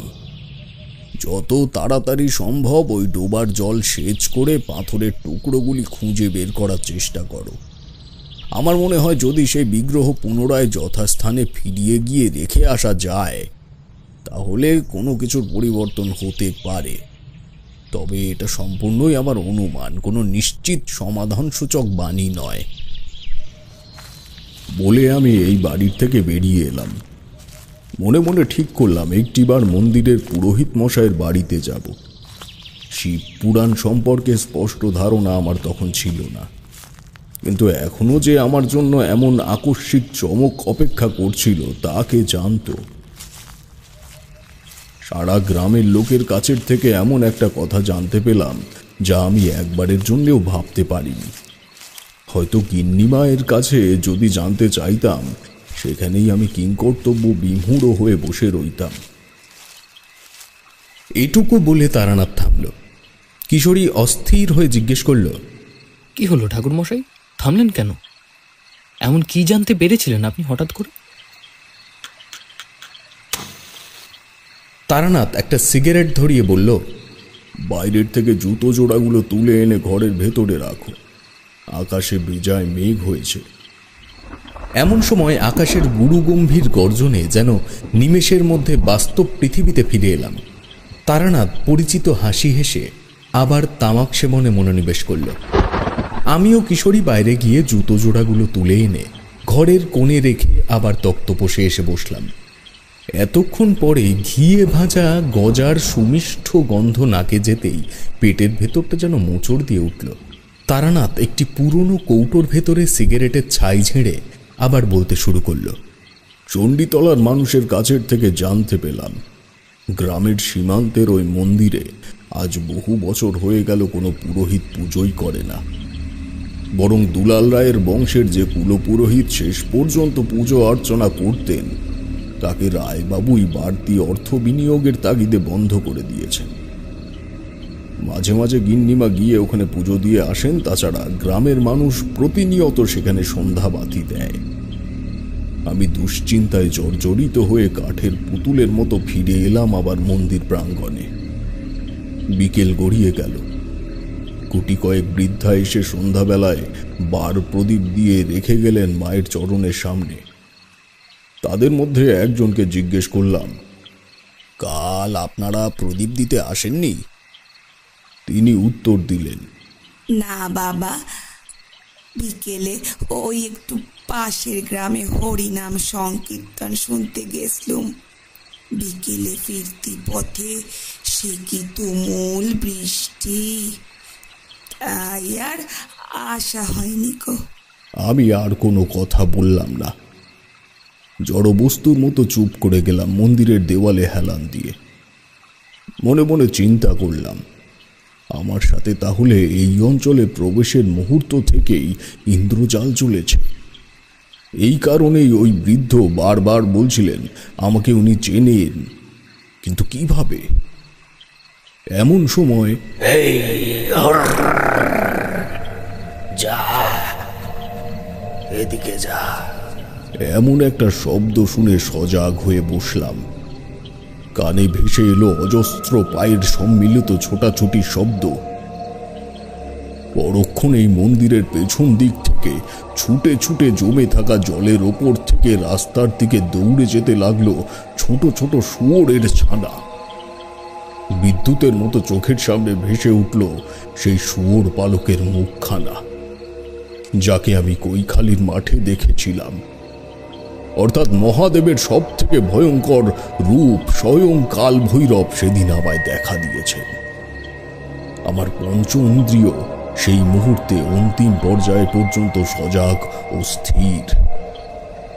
যত তাড়াতাড়ি সম্ভব ওই ডোবার জল সেচ করে পাথরের টুকরোগুলি খুঁজে বের করার চেষ্টা করো। আমার মনে হয় যদি সেই বিগ্রহ পুনরায় যথাস্থানে ফিরিয়ে গিয়ে রেখে আসা যায়, তাহলে কোনো কিছুর পরিবর্তন হতে পারে। তবে এটা সম্পূর্ণই আমার অনুমান, কোনো নিশ্চিত সমাধানসূচক বাণী নয়। বলে আমি এই বাড়ির থেকে বেরিয়ে এলাম। মনে মনে ঠিক করলাম একটিবার মন্দিরের পুরোহিত মশাইয়ের বাড়িতে যাব। শিব পুরাণ সম্পর্কে স্পষ্ট ধারণা আমার তখন ছিল না, কিন্তু এখনো যে আমার জন্য এমন আকস্মিক চমক অপেক্ষা করছিল তা কে জানত। সারা গ্রামের লোকের কাছের থেকে এমন একটা কথা জানতে পেলাম যা আমি একবারের জন্যেও ভাবতে পারিনি। হয়তো গিন্নিমায়ের কাছে যদি জানতে চাইতাম, সেখানেই আমি কিংকর্তব্য বিমূঢ় হয়ে বসে রইতাম। এটুকু বলে তারানাথ থামল। কিশোরী অস্থির হয়ে জিজ্ঞেস করল, কি হলো ঠাকুরমশাই, থামলেন কেন? এমন কি জানতে পেরেছিলেন আপনি হঠাৎ করে? তারানাথ একটা সিগারেট ধরিয়ে বলল, বাইরের থেকে জুতো জোড়াগুলো তুলে এনে ঘরের ভেতরে রাখো। আকাশে বেজায় মেঘ হয়েছে। এমন সময় আকাশের গুরুগম্ভীর গর্জনে যেন নিমেষের মধ্যে বাস্তব পৃথিবীতে ফিরে এলাম। তারানাথ পরিচিত হাসি হেসে আবার তামাক সেবনে মনোনিবেশ করল। আমিও কিশোরী বাইরে গিয়ে জুতো জোড়াগুলো তুলে এনে ঘরের কোণে রেখে আবার তক্তপোষে এসে বসলাম। এতক্ষণ পরে ঘিয়ে ভাজা গজার সুমিষ্ঠ গন্ধ নাকে যেতেই পেটের ভেতরটা যেন মোচড় দিয়ে উঠল। তারানাথ একটি পুরনো কৌটোর ভেতরে সিগারেটের ছাই ঝেড়ে আবার বলতে শুরু করল, চণ্ডীতলার মানুষের কাছের থেকে জানতে পেলাম গ্রামের সীমান্তের ওই মন্দিরে আজ বহু বছর হয়ে গেল কোনো পুরোহিত পুজোই করে না। বরং দুলাল রায়ের বংশের যে কুলপুরোহিত শেষ পর্যন্ত পুজো অর্চনা করতেন, তাকে রায়বাবুই বাড়তি অর্থ বিনিয়োগের তাগিদে বন্ধ করে দিয়েছেন। মাঝে মাঝে গিন্নিমা গিয়ে ওখানে পুজো দিয়ে আসেন। তাছাড়া গ্রামের মানুষ প্রতিনিয়ত সেখানে সন্ধ্যা বাতি দেয়। আমি দুশ্চিন্তায় জর্জরিত হয়ে কাঠের পুতুলের মতো ফিরে এলাম আবার মন্দির প্রাঙ্গণে। বিকেল গড়িয়ে গেল। কুটি কয়েক বৃদ্ধা এসে সন্ধ্যাবেলায় বার প্রদীপ দিয়ে রেখে গেলেন মায়ের চরণের সামনে। তাদের মধ্যে একজনকে জিজ্ঞেস করলাম, কাল আপনারা প্রদীপ দিতে আসেননি? তিনি উত্তর দিলেন, না বাবা, বিকেলে ওই একটু পাশের গ্রামে হরিনাম সংকীর্তন শুনতে গেছলুম। বিকেলে ফিরতি পথে সে কি তুমুল বৃষ্টি, তাই আর আশা হয়নি কো। আমি আর কোনো কথা বললাম না। জড়বস্তুর মতো চুপ করে গেলাম মন্দিরের দেওয়ালে হেলান দিয়ে। মনে মনে চিন্তা করলাম, আমার সাথে তাহলে এই অঞ্চলে প্রবেশের মুহূর্ত থেকেই ইন্দ্রজাল চলেছে। এই কারণেই ওই বৃদ্ধ বারবার বলছিলেন আমাকে উনি চেনেন, কিন্তু কিভাবে? এমন সময় যা, এদিকে যা, এমন একটা শব্দ শুনে সজাগ হয়ে বসলাম। কানে ভেসে এলো অজস্র পায়ের সম্মিলিত ছোটাছুটি শব্দ। পরক্ষণেই মন্দিরের পেছন দিক থেকে ছুটে ছুটে জমে থাকা জলের ওপর থেকে রাস্তার দিকে দৌড়ে যেতে লাগলো ছোট ছোট শুয়োরের ছানা। বিদ্যুতের মতো চোখের সামনে ভেসে উঠল সেই শুয়োর পালকের মুখখানা, যাকে আমি কৈখালির মাঠে দেখেছিলাম। অর্থাৎ মহাদেবের সব থেকে ভয়ঙ্কর রূপ স্বয়ং কাল ভৈরব সেদিন আমায় দেখা দিয়েছেন। আমার পঞ্চ ইন্দ্রিয় সেই মুহূর্তে অন্তিম পর্যায়ে পর্যন্ত সজাগ ও স্থির।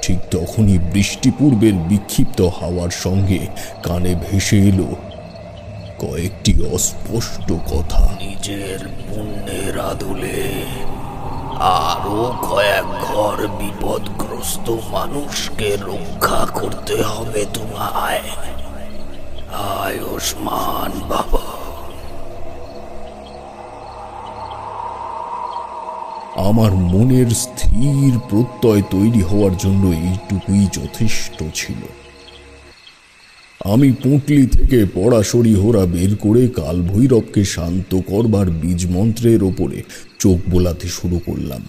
ঠিক তখনই বৃষ্টি পূর্বের বিক্ষিপ্ত হাওয়ার সঙ্গে কানে ভেসে এলো কয়েকটি অস্পষ্ট কথা। নিজের পুণ্যের আদলে আরো কয়েক ঘর বিপদগ্রস্ত মানুষকে রক্ষা করতে হবে তোমায়। আয়ুষ্মান বাবা। আমার মনের স্থির প্রত্যয় তৈরি হওয়ার জন্য এইটুকুই যথেষ্ট ছিল। আমি পুঁটলি থেকে পড়াশড়ি হোরা বের করে কাল ভৈরবকে শান্ত করবার বীজ মন্ত্রের ওপরে চোখ বোলাতে শুরু করলাম।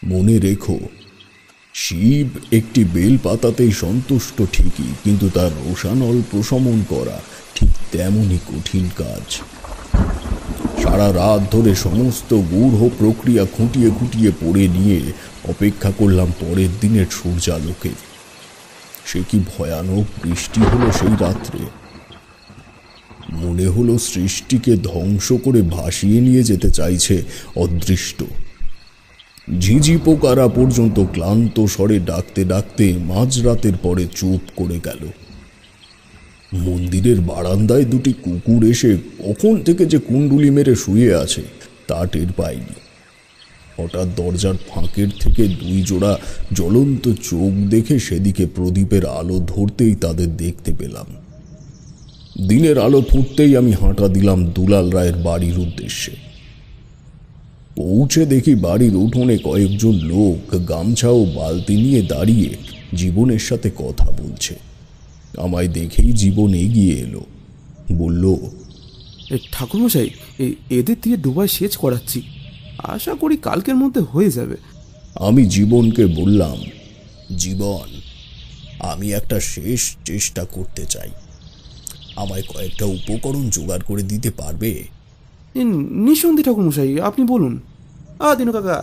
মনে রেখো, শিব একটি বেল পাতাতেই সন্তুষ্ট ঠিকই, কিন্তু তার রোষানল প্রশমন করা ঠিক তেমনই কঠিন কাজ। সারা রাত ধরে সমস্ত গূঢ় প্রক্রিয়া খুঁটিয়ে খুঁটিয়ে পড়ে নিয়ে অপেক্ষা করলাম পরের দিনের সূর্যালোকে। সে কি ভয়ানক বৃষ্টি হলো সেই রাত্রে! মনে হলো সৃষ্টিকে ধ্বংস করে ভাসিয়ে নিয়ে যেতে চাইছে অদৃষ্ট। ঝিঝি পোকারা পর্যন্ত ক্লান্ত স্বরে ডাকতে ডাকতে মাঝরাতের পরে চুপ করে গেল। মন্দিরের বারান্দায় দুটি কুকুর এসে কখন থেকে যে কুণ্ডুলি মেরে শুয়ে আছে তা টের পাইনি। হঠাৎ দরজার ফাঁকের থেকে দুই জোড়া জ্বলন্ত চোখ দেখে সেদিকে প্রদীপের আলো ধরতেই তাদের দেখতে পেলাম। দিনের আলো ফুটতেই আমি হাঁটা দিলাম দুলাল রায়ের বাড়ির উদ্দেশ্যে। পৌঁছে দেখি বাড়ির উঠোনে কয়েকজন লোক গামছা ও বালতি নিয়ে দাঁড়িয়ে জীবনের সাথে কথা বলছে। আমায় দেখেই জীবন এগিয়ে এলো, বলল, ঠাকুরমশাই, এদের দিয়ে ডুবায় সেচ করাচ্ছি, আশা করি কালকের মধ্যে হয়ে যাবে। আমি জীবনকে বললাম, জীবন, আমি একটা শেষ চেষ্টা করতে চাই, আমায় কয়েকটা উপকরণ জোগাড় করে দিতে পারবে? নিঃসন্দেহে ঠাকুরমশাই, আপনি বলুন। দিনু কাকা,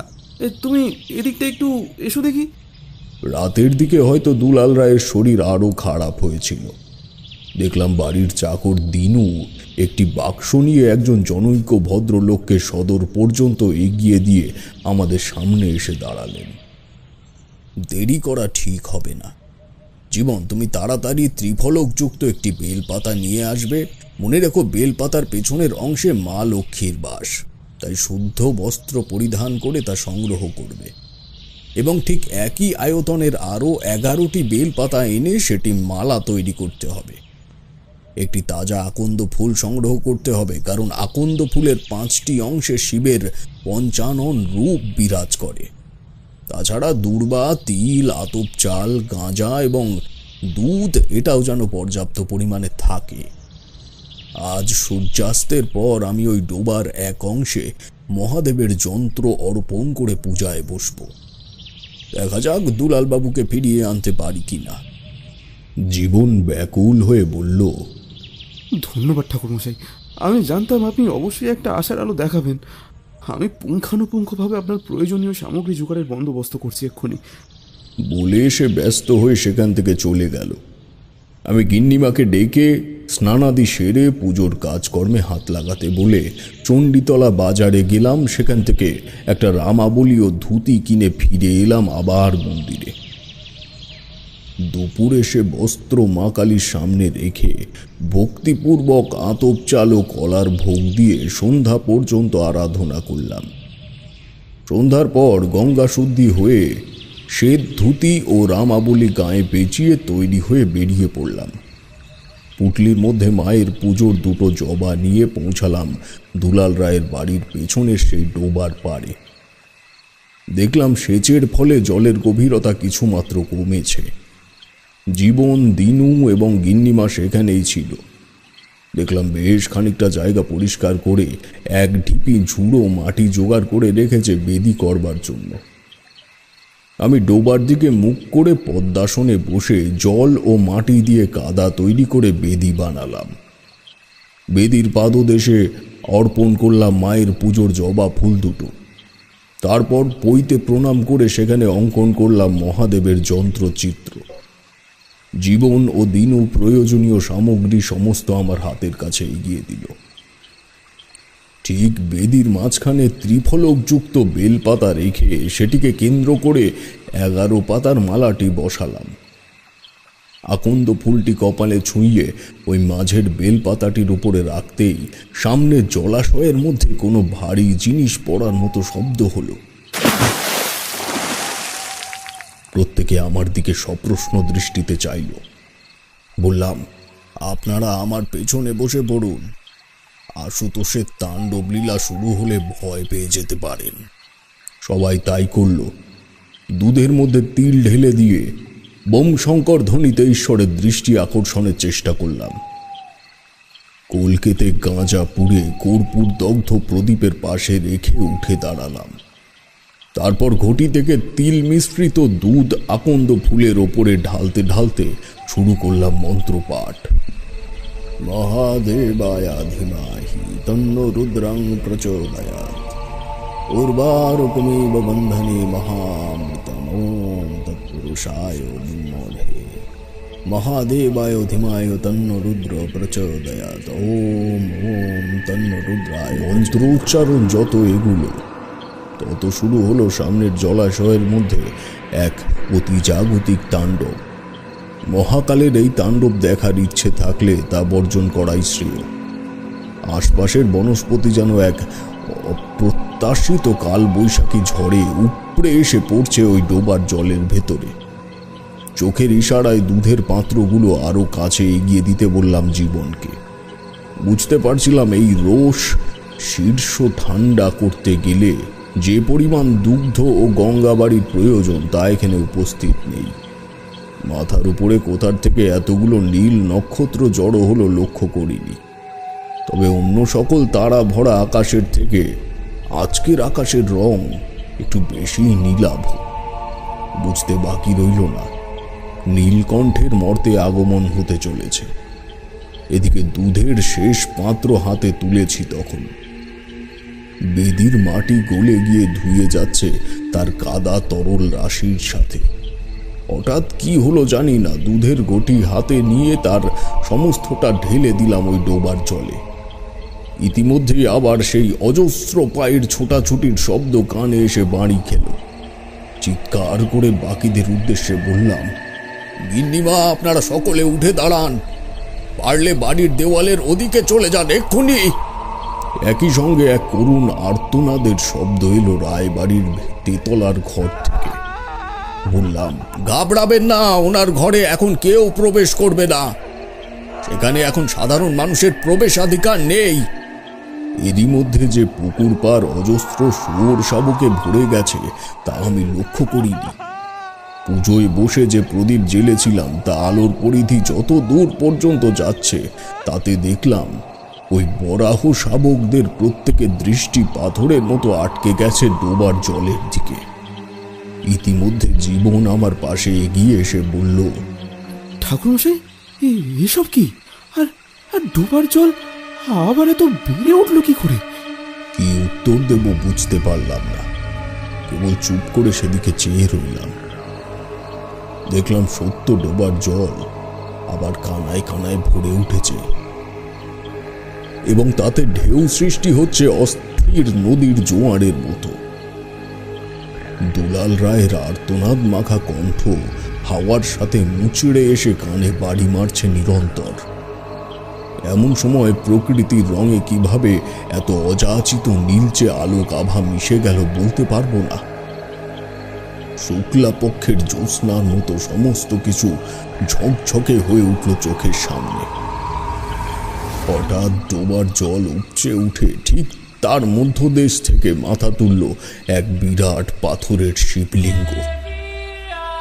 তুমি এদিকটা একটু এসো দেখি। রাতের দিকে হয়তো দুলাল রায়ের শরীর আরো খারাপ হয়েছিল। দেখলাম বাড়ির চাকর দিনু একটি বাক্স নিয়ে একজন জনৈক ভদ্রলোককে সদর পর্যন্ত এগিয়ে দিয়ে আমাদের সামনে এসে দাঁড়ালেন। দেরি করা ঠিক হবে না জীবন, তুমি তাড়াতাড়ি ত্রিফলকযুক্ত একটি বেলপাতা নিয়ে আসবে। মনে রেখো, বেলপাতার পেছনের অংশে মা লক্ষ্মীর বাস, তাই শুদ্ধ বস্ত্র পরিধান করে তা সংগ্রহ করবে এবং ঠিক একই আয়তনের আরও 11টি বেলপাতা এনে সেটি মালা তৈরি করতে হবে। একটি তাজা আকন্দ ফুল সংগ্রহ করতে হবে, কারণ আকন্দ ফুলের 5টি অংশে শিবের পঞ্চানন রূপ বিরাজ করে। তাছাড়া দূর্বা, তিল, আতপ চাল, গাঁজা এবং দুধ এটাও যেন পর্যাপ্ত পরিমাণে থাকে। আজ সূর্যাস্তের পর আমি ওই ডোবার এক অংশে মহাদেবের যন্ত্র অর্পণ করে পূজায় বসব। দেখা যাক দুলাল বাবুকে ফিরিয়ে আনতে পারি কিনা। জীবন ব্যাকুল হয়ে বলল, ধন্যবাদ ঠাকুরমশাই, আমি জানতাম আপনি অবশ্যই একটা আশার আলো দেখাবেন। আমি পুঙ্খানুপুঙ্খভাবে আপনার প্রয়োজনীয় সামগ্রী জোগাড়ের বন্দোবস্ত করছি এক্ষুনি। বলে সে ব্যস্ত হয়ে সেখান থেকে চলে গেল। আমি গিন্নিমাকে ডেকে স্নানাদি সেরে পুজোর কাজকর্মে হাত লাগাতে বলে চণ্ডীতলা বাজারে গেলাম। সেখান থেকে একটা রামাবলী ও ধুতি কিনে ফিরে এলাম আবার মন্দিরে। দুপুরে সে বস্ত্র মা কালীর সামনে রেখে ভক্তিপূর্বক আতপ চাল ও কলার ভোগ দিয়ে সন্ধ্যা পর্যন্ত আরাধনা করলাম। সন্ধ্যার পর গঙ্গা শুদ্ধি হয়ে শ্বেত ধুতি ও রামাবলী গায়ে পেঁচিয়ে তৈরি হয়ে বেরিয়ে পড়লাম। পুটলির মধ্যে মায়ের পুজোর 2টো জবা নিয়ে পৌঁছালাম দুলাল রায়ের বাড়ির পেছনের সেই ডোবার পাড়ে। দেখলাম সেচের ফলে জলের গভীরতা কিছুমাত্র কমেছে। জীবন, দিনু এবং গিন্নিমা সেখানেই ছিল। দেখলাম বেশ খানিকটা জায়গা পরিষ্কার করে এক ঢিপি ঝুড়ো মাটি জোগাড় করে রেখেছে বেদি করবার জন্য। আমি ডোবার দিকে মুখ করে পদ্মাসনে বসে জল ও মাটি দিয়ে কাদা তৈরি করে বেদি বানালাম। বেদির পাদদেশে অর্পণ করলাম মায়ের পুজোর জবা ফুল 2টো। তারপর পইতে প্রণাম করে সেখানে অঙ্কন করলাম মহাদেবের যন্ত্রচিত্র। জীবন ও দিনু প্রয়োজনীয় সামগ্রী সমস্ত আমার হাতের কাছে এগিয়ে দিল। ঠিক বেদির মাঝখানে ত্রিফলকযুক্ত বেলপাতা রেখে সেটিকে কেন্দ্র করে 11 পাতার মালাটি বসালাম। আকন্দ ফুলটি কপালে ছুঁয়ে ওই মাঝের বেলপাতাটির উপরে রাখতেই সামনে জলাশয়ের মধ্যে কোনো ভারী জিনিস পড়ার মতো শব্দ হলো। প্রত্যেকে আমার দিকে সপ্রশ্ন দৃষ্টিতে চাইল। বললাম, আপনারা আমার পেছনে বসে পড়ুন। আশুতোষের তাণ্ডব লীলা শুরু হলে ভয় পেয়ে যেতে পারেন। সবাই তাই করল। দুধের মধ্যে তিল ঢেলে দিয়ে বোম শঙ্কর ধ্বনিতে ঈশ্বরের দৃষ্টি আকর্ষণের চেষ্টা করলাম। কলকেতে গাঁজা পুড়ে কর্পূর দগ্ধ প্রদীপের পাশে রেখে উঠে দাঁড়ালাম। তারপর ঘটি থেকে তিল মিশ্রিত দুধ আকন্দ ফুলের ওপরে ঢালতে ঢালতে শুরু করলাম মন্ত্রপাঠ। মহাদেবায় ধীমহি তন্নো রুদ্রং প্রচোদয়াৎ উর্বারুকমিব বন্ধনে মহামৃতম ওম তৎপুরুষায় বিমোহে মহাদেবায় ধীমায় তন্নো রুদ্র প্রচোদয়াৎ ওম ওম তন্নো রুদ্রায়। মন্ত্রোচ্চারণ যত এগুলো তত শুরু হলো সামনের জলাশয়ের মধ্যে এক অতি জাগতিক তাণ্ডব। মহাকালের এই তাণ্ডব দেখার ইচ্ছে থাকলে তা বর্জন করাই শ্রেয়। আশপাশের বনস্পতি যেন এক অপ্রত্যাশিত কাল বৈশাখী ঝড়ে উপড়ে এসে পড়ছে ওই ডোবার জলের ভেতরে। চোখের ইশারায় দুধের পাত্রগুলো আরো কাছে এগিয়ে দিতে বললাম জীবনকে। বুঝতে পারছিলাম এই রোষ শীর্ষ ঠান্ডা করতে গেলে যে পরিমাণ দুগ্ধ ও গঙ্গাবাড়ির প্রয়োজন তা এখানে উপস্থিত নেই। মাথার উপরে কোথার থেকে এতগুলো নীল নক্ষত্র জড়ো হলো লক্ষ্য করিনি। তবে অন্য সকল তারা ভরা আকাশের থেকে আজকের আকাশের রং একটু বেশি নীলাভ। বুঝতে বাকি রইল না নীলকণ্ঠের মর্তে আগমন হতে চলেছে। এদিকে দুধের শেষ পাত্র হাতে তুলেছি তখন বেদির মাটি গলে গিয়ে ধুয়ে যাচ্ছে তার কাদা তরল রাশির সাথে। হঠাৎ কি হলো জানি না, দুধের গটি হাতে নিয়ে তার সমস্তটা ঢেলে দিলাম ওই ডোবার জলে। ইতিমধ্যেই আবার সেই অজস্র পায়ের ছোটাছুটির শব্দ কানে এসে বাড়ি খেল। চিৎকার করে বাকিদের উদ্দেশ্যে বললাম, গিন্নিমা, আপনারা সকলে উঠে দাঁড়ান, পারলে বাড়ির দেওয়ালের ওদিকে চলে যান এক্ষুনি। একই সঙ্গে এক করুণ আর্তনাদের শব্দ এলো রায়বাড়ির তেতলার ঘর থেকে। বললাম, ঘাবড়াবেন না, ওনার ঘরে এখন কেউ প্রবেশ করবে না। সেখানে এখন সাধারণ মানুষের প্রবেশাধিকার নেই। এরই মধ্যে যে পুকুর পার অজস্র শুয়োর শাবকে ভরে গেছে তা আমি লক্ষ্য করিনি। পুজোয় বসে যে প্রদীপ জ্বেলেছিলাম তা আলোর পরিধি যত দূর পর্যন্ত যাচ্ছে তাতে দেখলাম ওই বরাহ শাবকদের প্রত্যেকের দৃষ্টি পাথরের মতো আটকে গেছে ডোবার জলের দিকে। ইতিমধ্যে জীবন আমার পাশে এগিয়ে এসে বলল, ঠাকুরমশাই, এসব কি? আর আর ডোবার জল আবার এত বেড়ে উঠলো কি করে? কি উত্তর দেব বুঝতে পারলাম না, কেবল চুপ করে সেদিকে চেয়ে রইলাম। দেখলাম সত্য ডোবার জল আবার কানায় কানায় ভরে উঠেছে এবং তাতে ঢেউ সৃষ্টি হচ্ছে অস্থির নদীর জোয়ারের মতো। দুলাল রায়ের আর্তনাদ মাখা কণ্ঠ হাওয়ার সাথে মুচড়ে এসে কানে বাড়ি মারছে নিরন্তর। এমন সময় প্রকৃতির রঙে কিভাবে এত অযাচিত নীলচে আলোক আভা মিশে গেল বলতে পারবো না। শুক্লা পক্ষের জ্যোৎস্নার মতো সমস্ত কিছু ঝকঝকে হয়ে উঠল চোখের সামনে। হঠাৎ ডোবার জল উপচে উঠে ঠিক তার মধ্যদেশ থেকে মাথা তুলল এক বিরাট পাথরের শিবলিঙ্গ।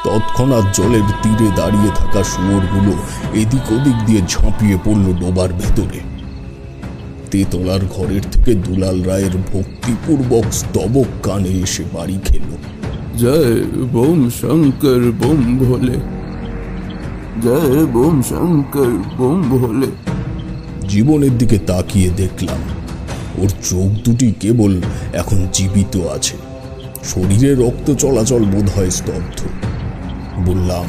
তৎক্ষণাৎ জলের তীরে দাঁড়িয়ে থাকা শুয়োরগুলো এদিক ওদিক দিয়ে ঝাঁপিয়ে পড়ল ডোবার ভেতরে। তেতলার ঘরের থেকে দুলাল রায়ের ভক্তিপূর্বক স্তবক কানে এসে বাড়ি খেল। জয় বোম শঙ্কর বোম ভোলে, জয় বোম শঙ্কর বোম ভোলে। জীবনের দিকে তাকিয়ে দেখলাম ওর চোখ দুটি কেবল এখন জীবিত আছে, শরীরে রক্ত চলাচল বোধ হয় স্তব্ধ। বললাম,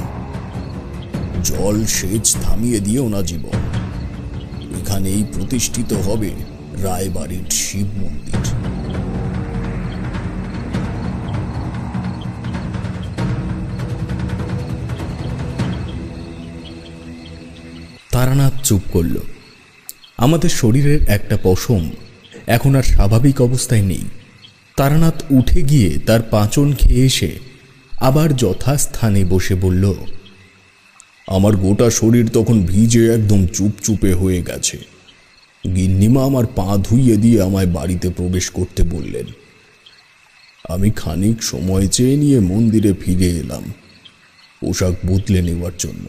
জল সেচ থামিয়ে দিও না জীবন, এখানেই প্রতিষ্ঠিত হবে রায়বাড়ির শিব মন্দির। তারানাথ চুপ করল। আমাদের শরীরের একটা পশম এখন আর স্বাভাবিক অবস্থায় নেই। তারানাথ উঠে গিয়ে তার পাঁচন খেয়ে এসে আবার যথাস্থানে বসে বলল, আমার গোটা শরীর তখন ভিজে একদম চুপচুপে হয়ে গেছে। গিন্নিমা আমার পা ধুইয়ে দিয়ে আমায় বাড়িতে প্রবেশ করতে বললেন। আমি খানিক সময় চেয়ে নিয়ে মন্দিরে ফিরে এলাম পোশাক বদলে নেওয়ার জন্য।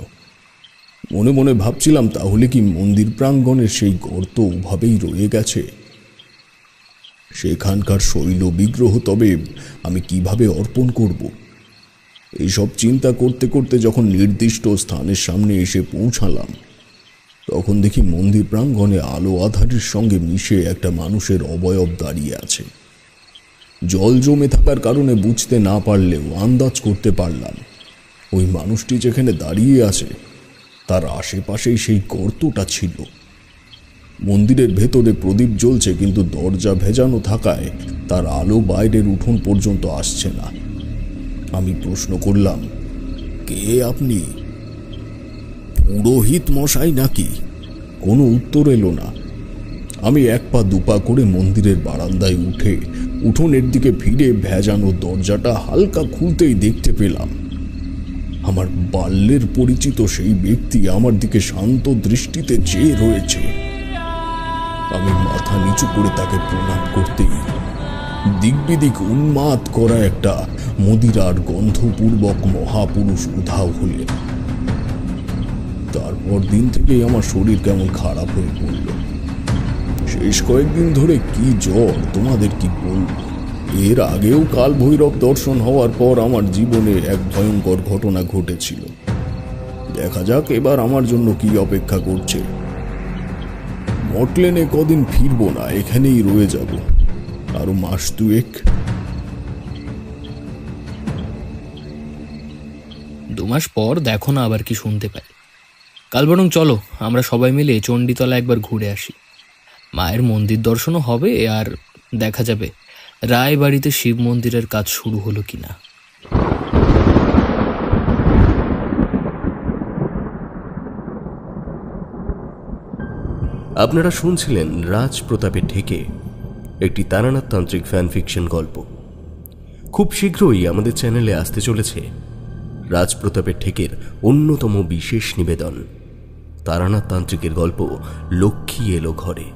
মনে মনে ভাবছিলাম, তাহলে কি মন্দির প্রাঙ্গণের সেই গর্ত ওভাবেই রয়ে গেছে? সেখানকার শৈল বিগ্রহ তবে আমি কিভাবে অর্পণ করব? এইসব চিন্তা করতে করতে যখন নির্দিষ্ট স্থানের সামনে এসে পৌঁছালাম, তখন দেখি মন্দির প্রাঙ্গণে আলো আধারের সঙ্গে মিশে একটা মানুষের অবয়ব দাঁড়িয়ে আছে। জল জমে থাকার কারণে বুঝতে না পারলেও আন্দাজ করতে পারলাম ওই মানুষটি যেখানে দাঁড়িয়ে আছে তার আশেপাশেই সেই গর্তটা ছিল। মন্দিরের ভেতরে প্রদীপ জ্বলছে, কিন্তু দরজা ভেজানো থাকায় তার আলো বাইরের উঠোন পর্যন্ত আসছে না। আমি প্রশ্ন করলাম, কে আপনি? পুরোহিত মশাই নাকি? কোনো উত্তর এলো না। আমি এক পা দুপা করে মন্দিরের বারান্দায় উঠে উঠোনের দিকে ফিরে ভেজানো দরজাটা হালকা খুলতেই দেখতে পেলাম আমার বাল্যের পরিচিত সেই ব্যক্তি আমার দিকে শান্ত দৃষ্টিতে চেয়ে রয়েছে। আমি মাথা নিচু করে তাকে প্রণাম করতেই দিকবিদিক উন্মাদ করা একটা মদিরার গন্ধপূর্বক মহাপুরুষ উধাও হলেন। তারপর দিন থেকেই আমার শরীর কেমন খারাপ হয়ে পড়ল। শেষ কয়েকদিন ধরে কি জ্বর, তোমাদের কি বলব। এর আগেও কাল ভৈরব দর্শন হওয়ার পর আমার জীবনে এক ভয়ঙ্কর ঘটনা ঘটেছিল। দেখা যাক এবার আমার জন্য কি অপেক্ষা করছে। মটলেনে কদিন ফিরবো না, এখানেই রয়ে যাব আরো মাস দুয়েক। 2 মাস পর দেখো না আবার কি শুনতে পাই। কাল বরং চলো আমরা সবাই মিলে চণ্ডীতলা একবার ঘুরে আসি। মায়ের মন্দির দর্শনও হবে আর দেখা যাবে রায়বাড়িতে শিব মন্দিরের কাজ শুরু হলো কিনা। আপনারা শুনছিলেন রাজপ্রতাপের ঢেকে, একটি তারানাথ তান্ত্রিক ফ্যান ফিকশন গল্প। খুব শীঘ্রই আমাদের চ্যানেলে আসতে চলেছে রাজপ্রতাপের ঢেকের অন্যতম বিশেষ নিবেদন তারানাথ তান্ত্রিকের গল্প লক্ষ্মী এলো ঘরে।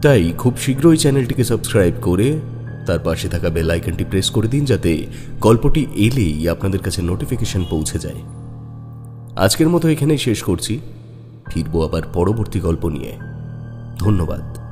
তাই খুব শীঘ্রই চ্যানেলটিকে সাবস্ক্রাইব করে তার পাশে থাকা বেল আইকনটি প্রেস করে দিন, যাতে গল্পটি এলেই আপনাদের কাছে নোটিফিকেশন পৌঁছে যায়। আজকের মতো এখানেই শেষ করছি, ফিরবো আবার পরবর্তী গল্প নিয়ে। ধন্যবাদ।